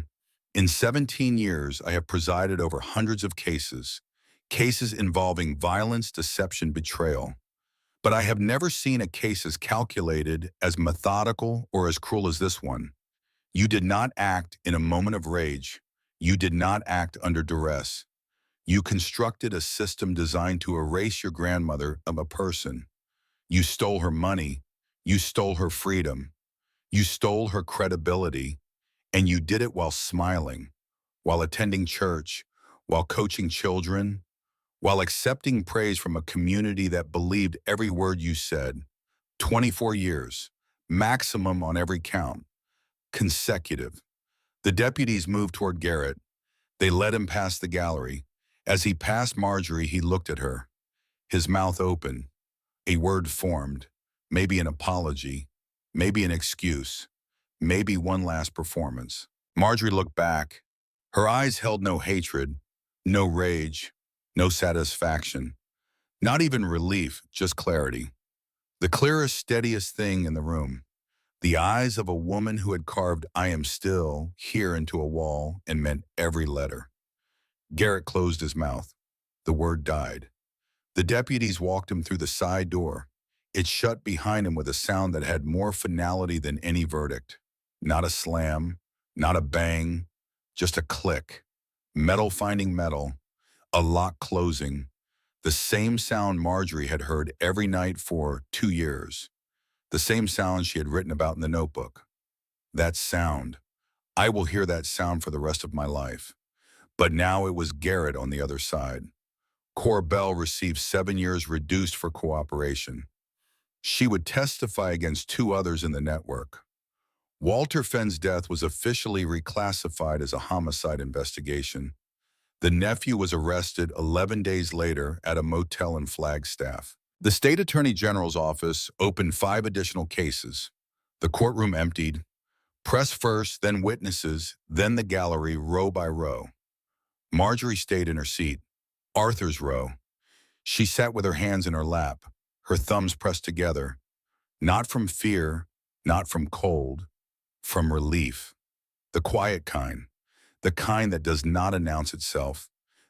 in 17 years, I have presided over hundreds of cases involving violence, deception, betrayal. But I have never seen a case as calculated, as methodical, or as cruel as this one. You did not act in a moment of rage. You did not act under duress. You constructed a system designed to erase your grandmother of a person. You stole her money. You stole her freedom. You stole her credibility. And you did it while smiling, while attending church, while coaching children, while accepting praise from a community that believed every word you said. 24 years, maximum on every count, consecutive. The deputies moved toward Garrett. They led him past the gallery. As he passed Marjorie, he looked at her, his mouth open. A word formed, maybe an apology, maybe an excuse, maybe one last performance. Marjorie looked back. Her eyes held no hatred, no rage, no satisfaction, not even relief, just clarity. The clearest, steadiest thing in the room. The eyes of a woman who had carved "I am still here" into a wall and meant every letter. Garrett closed his mouth. The word died. The deputies walked him through the side door. It shut behind him with a sound that had more finality than any verdict. Not a slam, not a bang, just a click. Metal finding metal, a lock closing. The same sound Marjorie had heard every night for 2 years. The same sound she had written about in the notebook. That sound. I will hear that sound for the rest of my life. But now it was Garrett on the other side. Corbell received 7 years reduced for cooperation. She would testify against 2 others in the network. Walter Fenn's death was officially reclassified as a homicide investigation. The nephew was arrested 11 days later at a motel in Flagstaff. The state attorney general's office opened 5 additional cases. The courtroom emptied. Press first, then witnesses, then the gallery, row by row. Marjorie stayed in her seat, Arthur's row. She sat with her hands in her lap, her thumbs pressed together, not from fear, not from cold, from relief. The quiet kind, the kind that does not announce itself,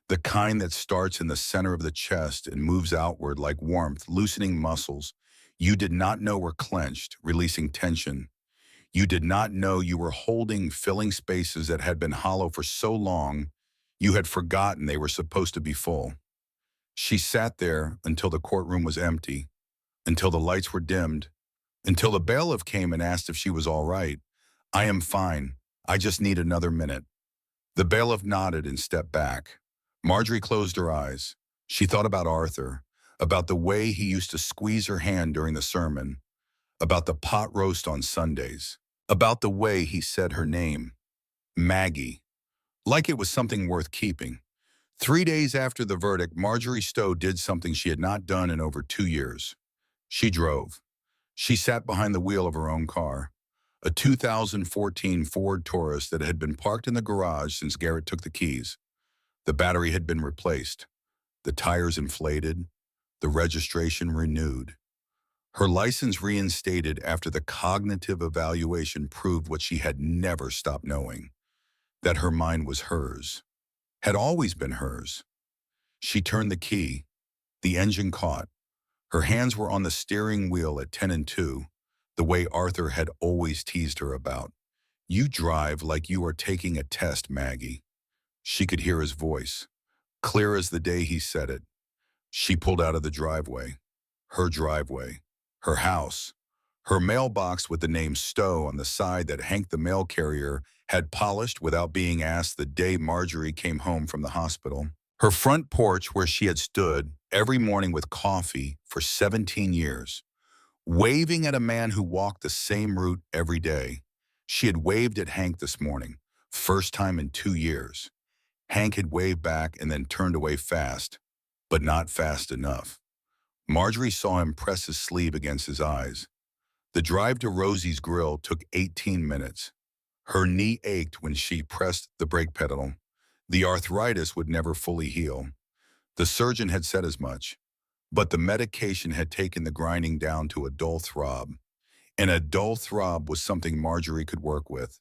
the kind that starts in the center of the chest and moves outward like warmth, loosening muscles you did not know were clenched, releasing tension. You did not know you were holding, filling spaces that had been hollow for so long you had forgotten they were supposed to be full. She sat there until the courtroom was empty, until the lights were dimmed, until the bailiff came and asked if she was all right. I am fine. I just need another minute. The bailiff nodded and stepped back. Marjorie closed her eyes. She thought about Arthur, about the way he used to squeeze her hand during the sermon, about the pot roast on Sundays, about the way he said her name, Maggie, like it was something worth keeping. 3 days after the verdict, Marjorie Stowe did something she had not done in over 2 years. She drove. She sat behind the wheel of her own car, a 2014 Ford Taurus that had been parked in the garage since Garrett took the keys. The battery had been replaced, the tires inflated, the registration renewed. Her license reinstated after the cognitive evaluation proved what she had never stopped knowing, that her mind was hers, had always been hers. She turned the key. The engine caught. Her hands were on the steering wheel at 10 and 2, the way Arthur had always teased her about. You drive like you are taking a test, Maggie. She could hear his voice, clear as the day he said it. She pulled out of the driveway, her house, her mailbox with the name Stowe on the side that Hank the mail carrier had polished without being asked the day Marjorie came home from the hospital. Her front porch where she had stood every morning with coffee for 17 years, waving at a man who walked the same route every day. She had waved at Hank this morning, first time in 2 years. Hank had waved back and then turned away fast, but not fast enough. Marjorie saw him press his sleeve against his eyes. The drive to Rosie's grill took 18 minutes. Her knee ached when she pressed the brake pedal. The arthritis would never fully heal. The surgeon had said as much, but the medication had taken the grinding down to a dull throb. And a dull throb was something Marjorie could work with.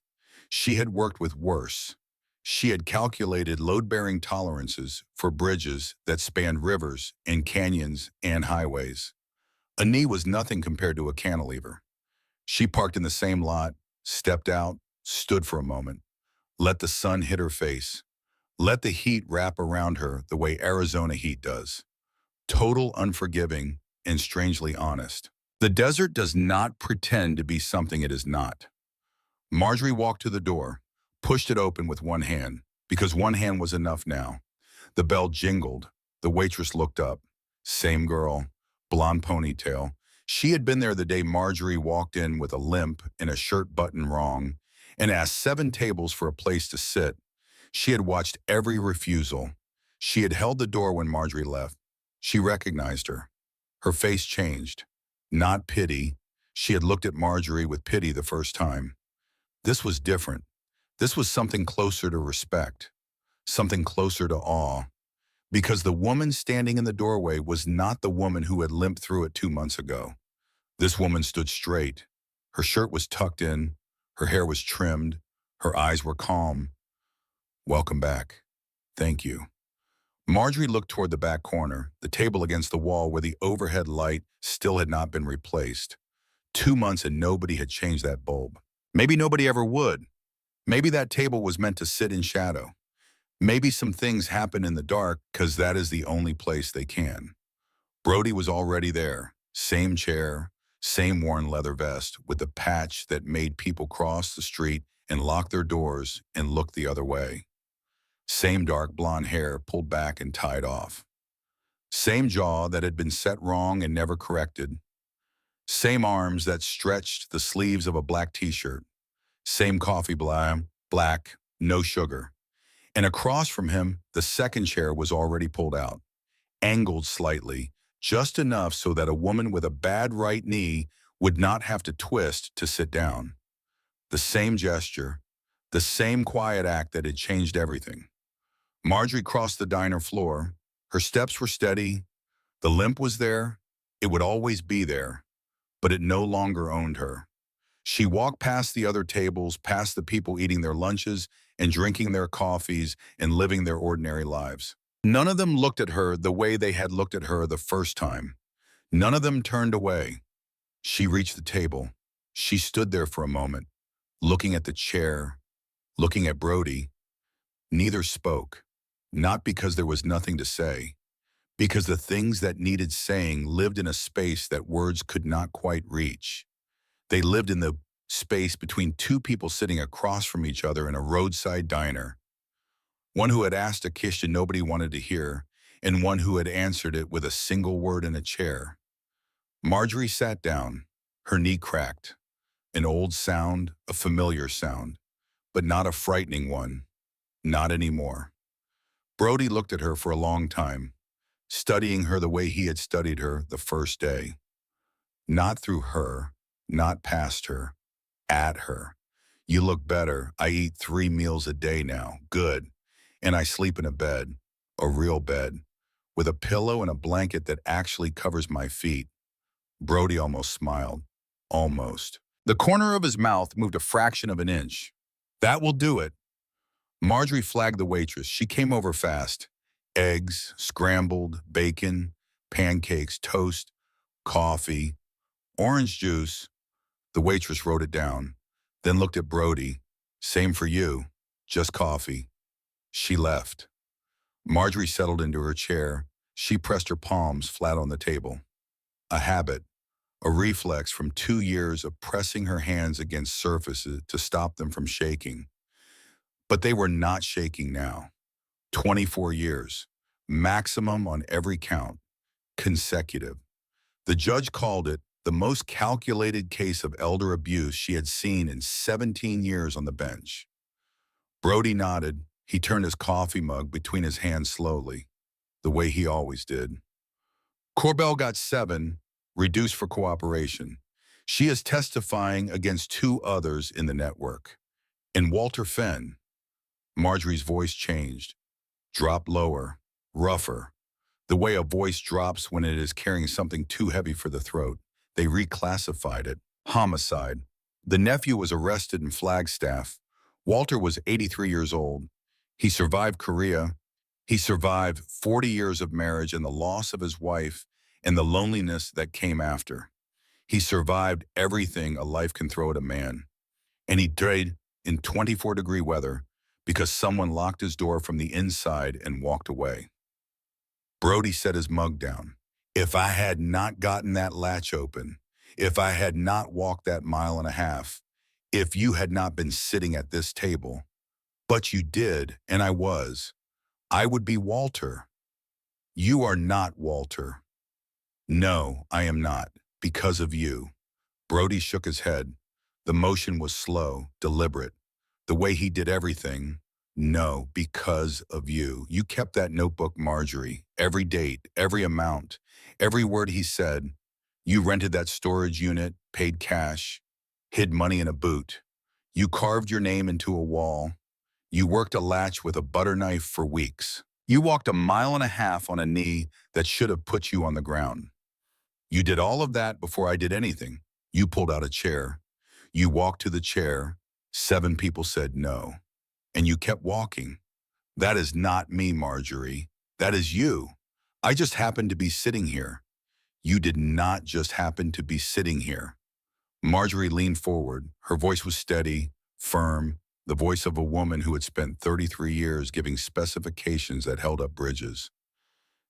She had worked with worse. She had calculated load-bearing tolerances for bridges that spanned rivers and canyons and highways. A knee was nothing compared to a cantilever. She parked in the same lot, stepped out, stood for a moment, let the sun hit her face, let the heat wrap around her the way Arizona heat does. Total unforgiving and strangely honest. The desert does not pretend to be something it is not. Marjorie walked to the door, pushed it open with one hand, because one hand was enough now. The bell jingled. The waitress looked up. Same girl, blonde ponytail. She had been there the day Marjorie walked in with a limp and a shirt button wrong and asked 7 tables for a place to sit. She had watched every refusal. She had held the door when Marjorie left. She recognized her. Her face changed. Not pity. She had looked at Marjorie with pity the first time. This was different. This was something closer to respect, something closer to awe, because the woman standing in the doorway was not the woman who had limped through it 2 months ago. This woman stood straight. Her shirt was tucked in. Her hair was trimmed. Her eyes were calm. Welcome back. Thank you. Marjorie looked toward the back corner, the table against the wall where the overhead light still had not been replaced. 2 months and nobody had changed that bulb. Maybe nobody ever would. Maybe that table was meant to sit in shadow. Maybe some things happen in the dark because that is the only place they can. Brody was already there. Same chair, same worn leather vest with the patch that made people cross the street and lock their doors and look the other way. Same dark blonde hair pulled back and tied off. Same jaw that had been set wrong and never corrected. Same arms that stretched the sleeves of a black t-shirt. Same coffee black, no sugar. And across from him, the second chair was already pulled out, angled slightly, just enough so that a woman with a bad right knee would not have to twist to sit down. The same gesture, the same quiet act that had changed everything. Marjorie crossed the diner floor. Her steps were steady. The limp was there. It would always be there, but it no longer owned her. She walked past the other tables, past the people eating their lunches and drinking their coffees and living their ordinary lives. None of them looked at her the way they had looked at her the first time. None of them turned away. She reached the table. She stood there for a moment, looking at the chair, looking at Brody. Neither spoke, not because there was nothing to say, because the things that needed saying lived in a space that words could not quite reach. They lived in the space between 2 people sitting across from each other in a roadside diner. One who had asked a question nobody wanted to hear, and one who had answered it with a single word in a chair. Marjorie sat down. Her knee cracked. An old sound, a familiar sound, but not a frightening one. Not anymore. Brody looked at her for a long time, studying her the way he had studied her the first day. Not through her, not past her, at her. You look better. I eat 3 meals a day now. Good. And I sleep in a bed, a real bed, with a pillow and a blanket that actually covers my feet. Brody almost smiled. Almost. The corner of his mouth moved a fraction of an inch. That will do it. Marjorie flagged the waitress. She came over fast. Eggs, scrambled, bacon, pancakes, toast, coffee, orange juice. The waitress wrote it down, then looked at Brody. Same for you, just coffee. She left. Marjorie settled into her chair. She pressed her palms flat on the table. A habit, a reflex from 2 years of pressing her hands against surfaces to stop them from shaking. But they were not shaking now. 24 years. Maximum on every count. Consecutive. The judge called it the most calculated case of elder abuse she had seen in 17 years on the bench. Brody nodded. He turned his coffee mug between his hands slowly, the way he always did. Corbell got 7, reduced for cooperation. She is testifying against 2 others in the network. And Walter Fenn. Marjorie's voice changed, dropped lower, rougher. The way a voice drops when it is carrying something too heavy for the throat. They reclassified it. Homicide. The nephew was arrested in Flagstaff. Walter was 83 years old. He survived Korea. He survived 40 years of marriage and the loss of his wife and the loneliness that came after. He survived everything a life can throw at a man. And he died in 24-degree weather because someone locked his door from the inside and walked away. Brody set his mug down. If I had not gotten that latch open, if I had not walked that mile and a half, if you had not been sitting at this table, but you did, and I would be Walter. You are not Walter. No, I am not, because of you. Brody shook his head. The motion was slow, deliberate. The way he did everything. No, because of you. You kept that notebook, Marjorie. Every date, every amount, every word he said. You rented that storage unit, paid cash, hid money in a boot. You carved your name into a wall. You worked a latch with a butter knife for weeks. You walked a mile and a half on a knee that should have put you on the ground. You did all of that before I did anything. You pulled out a chair. You walked to the chair. 7 people said no. And you kept walking. That is not me, Marjorie. That is you. I just happened to be sitting here. You did not just happen to be sitting here. Marjorie leaned forward. Her voice was steady, firm, the voice of a woman who had spent 33 years giving specifications that held up bridges.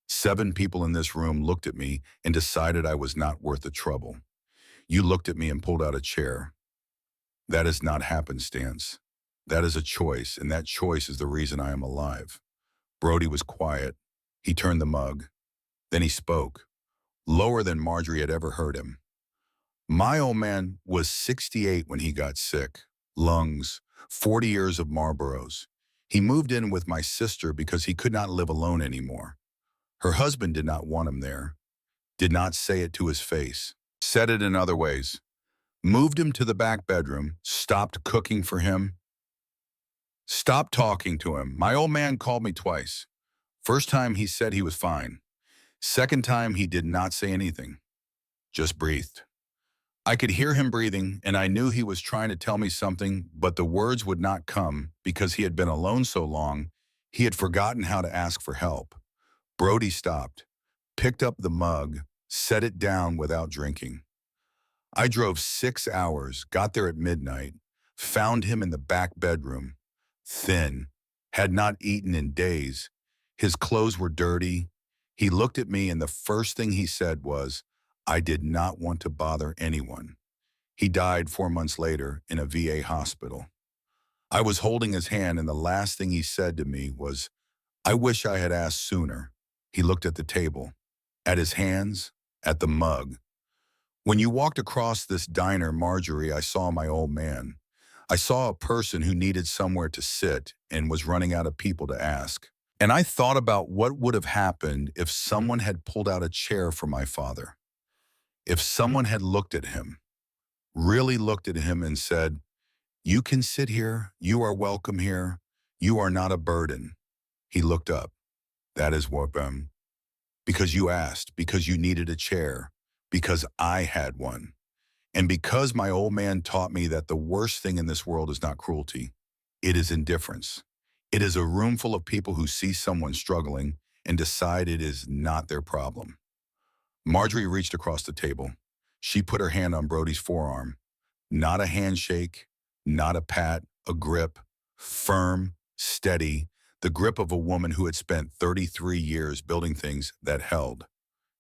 7 people in this room looked at me and decided I was not worth the trouble. You looked at me and pulled out a chair. That is not happenstance. That is a choice, and that choice is the reason I am alive. Brody was quiet. He turned the mug. Then he spoke, lower than Marjorie had ever heard him. My old man was 68 when he got sick. Lungs, 40 years of Marlboros. He moved in with my sister because he could not live alone anymore. Her husband did not want him there. Did not say it to his face. Said it in other ways. Moved him to the back bedroom. Stopped cooking for him. Stopped talking to him. My old man called me twice. First time he said he was fine. Second time he did not say anything. Just breathed. I could hear him breathing, and I knew he was trying to tell me something, but the words would not come because he had been alone so long, he had forgotten how to ask for help. Brody stopped, picked up the mug, set it down without drinking. I drove 6 hours, got there at midnight, found him in the back bedroom, thin, had not eaten in days. His clothes were dirty. He looked at me and the first thing he said was, I did not want to bother anyone. He died 4 months later in a VA hospital. I was holding his hand and the last thing he said to me was, I wish I had asked sooner. He looked at the table, at his hands, at the mug. When you walked across this diner, Marjorie, I saw my old man. I saw a person who needed somewhere to sit and was running out of people to ask. And I thought about what would have happened if someone had pulled out a chair for my father. If someone had looked at him, really looked at him and said, you can sit here, you are welcome here, you are not a burden. He looked up. That is what, because you asked, because you needed a chair, because I had one. And because my old man taught me that the worst thing in this world is not cruelty, it is indifference. It is a room full of people who see someone struggling and decide it is not their problem. Marjorie reached across the table. She put her hand on Brody's forearm. Not a handshake, not a pat, a grip, firm, steady, the grip of a woman who had spent 33 years building things that held.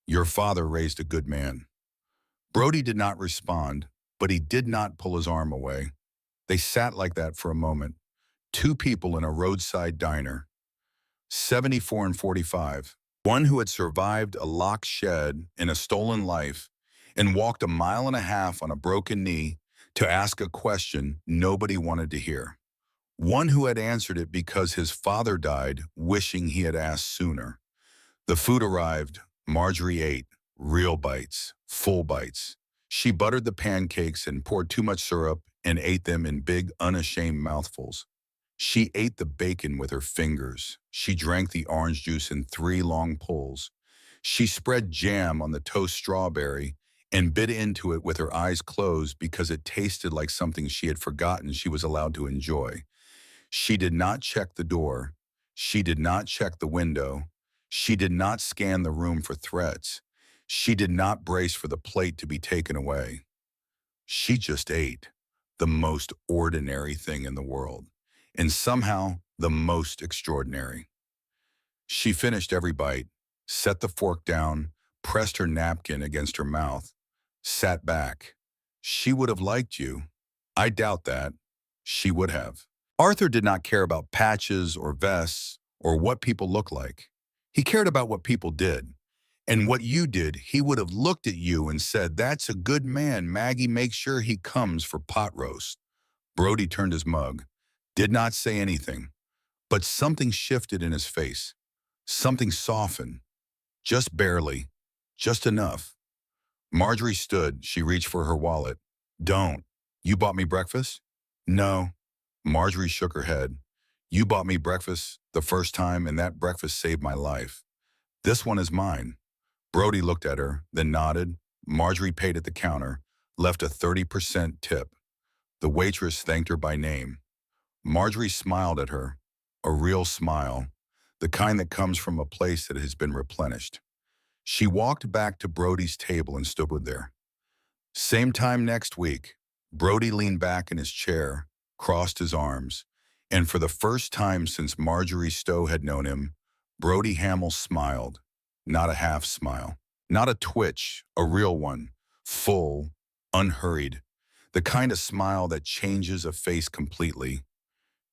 Your father raised a good man. Brody did not respond, but he did not pull his arm away. They sat like that for a moment. 2 people in a roadside diner. 74 and 45. One who had survived a locked shed in a stolen life and walked a mile and a half on a broken knee to ask a question nobody wanted to hear. One who had answered it because his father died, wishing he had asked sooner. The food arrived. Marjorie ate. Real bites. Full bites. She buttered the pancakes and poured too much syrup and ate them in big, unashamed mouthfuls. She ate the bacon with her fingers. She drank the orange juice in 3 long pulls. She spread jam on the toast strawberry and bit into it with her eyes closed because it tasted like something she had forgotten she was allowed to enjoy. She did not check the door. She did not check the window. She did not scan the room for threats. She did not brace for the plate to be taken away. She just ate the most ordinary thing in the world, and somehow the most extraordinary. She finished every bite, set the fork down, pressed her napkin against her mouth, sat back. She would have liked you. I doubt that. She would have. Arthur did not care about patches or vests or what people look like. He cared about what people did. And what you did, he would have looked at you and said, "That's a good man. Maggie, make sure he comes for pot roast." Brody turned his mug, did not say anything, but something shifted in his face. Something softened, just barely, just enough. Marjorie stood. She reached for her wallet. "Don't. You bought me breakfast?" "No." Marjorie shook her head. "You bought me breakfast the first time, and that breakfast saved my life. This one is mine." Brody looked at her, then nodded. Marjorie paid at the counter, left a 30% tip. The waitress thanked her by name. Marjorie smiled at her, a real smile, the kind that comes from a place that has been replenished. She walked back to Brody's table and stood there. Same time next week. Brody leaned back in his chair, crossed his arms, and for the first time since Marjorie Stowe had known him, Brody Hamill smiled. Not a half smile, not a twitch, a real one, full, unhurried, the kind of smile that changes a face completely.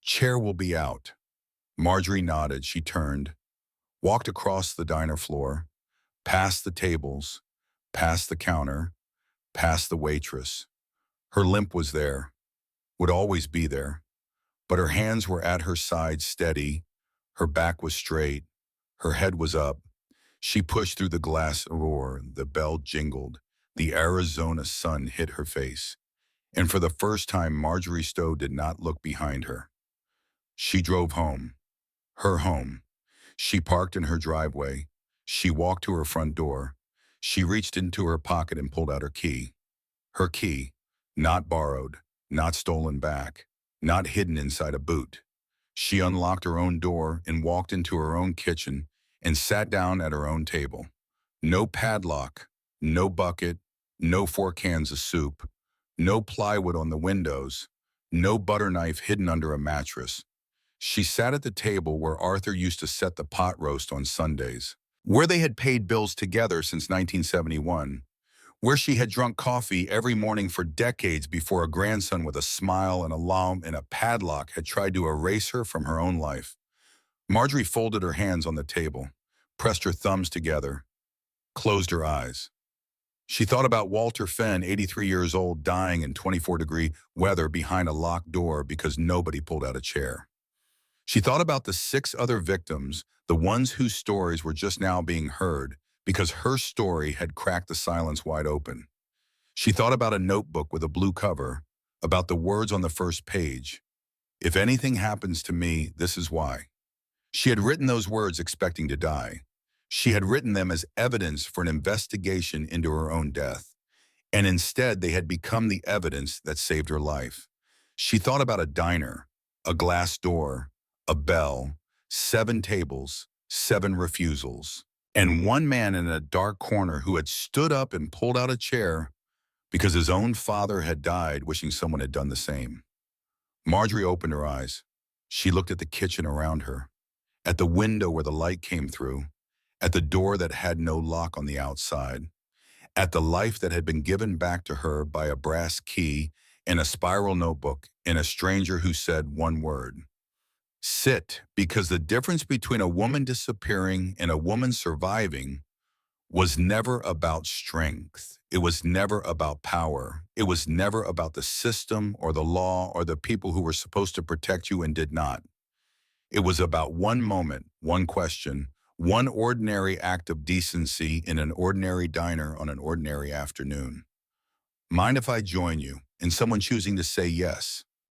"Chair will be out." Marjorie nodded. She turned, walked across the diner floor, past the tables, past the counter, past the waitress. Her limp was there, would always be there, but her hands were at her side steady, her back was straight, her head was up. She pushed through the glass roar, the bell jingled, the Arizona sun hit her face, and for the first time Marjorie Stowe did not look behind her. She drove home, her home. She parked in her driveway. She walked to her front door. She reached into her pocket and pulled out her key. Her key, not borrowed, not stolen back, not hidden inside a boot. She unlocked her own door and walked into her own kitchen and sat down at her own table. No padlock, no bucket, no 4 cans of soup, no plywood on the windows, no butter knife hidden under a mattress. She sat at the table where Arthur used to set the pot roast on Sundays, where they had paid bills together since 1971, where she had drunk coffee every morning for decades before a grandson with a smile and a alarm and a padlock had tried to erase her from her own life. Marjorie folded her hands on the table, pressed her thumbs together, closed her eyes. She thought about Walter Fenn, 83 years old, dying in 24-degree weather behind a locked door because nobody pulled out a chair. She thought about the 6 other victims, the ones whose stories were just now being heard because her story had cracked the silence wide open. She thought about a notebook with a blue cover, about the words on the first page. "If anything happens to me, this is why." She had written those words expecting to die. She had written them as evidence for an investigation into her own death, and instead they had become the evidence that saved her life. She thought about a diner, a glass door, a bell, 7 tables, 7 refusals, and one man in a dark corner who had stood up and pulled out a chair because his own father had died, wishing someone had done the same. Marjorie opened her eyes. She looked at the kitchen around her, at the window where the light came through, at the door that had no lock on the outside, at the life that had been given back to her by a brass key and a spiral notebook and a stranger who said one word. Sit, because the difference between a woman disappearing and a woman surviving was never about strength. It was never about power. It was never about the system or the law or the people who were supposed to protect you and did not. It was about one moment, one question, one ordinary act of decency in an ordinary diner on an ordinary afternoon. Mind if I join you in someone choosing to say yes?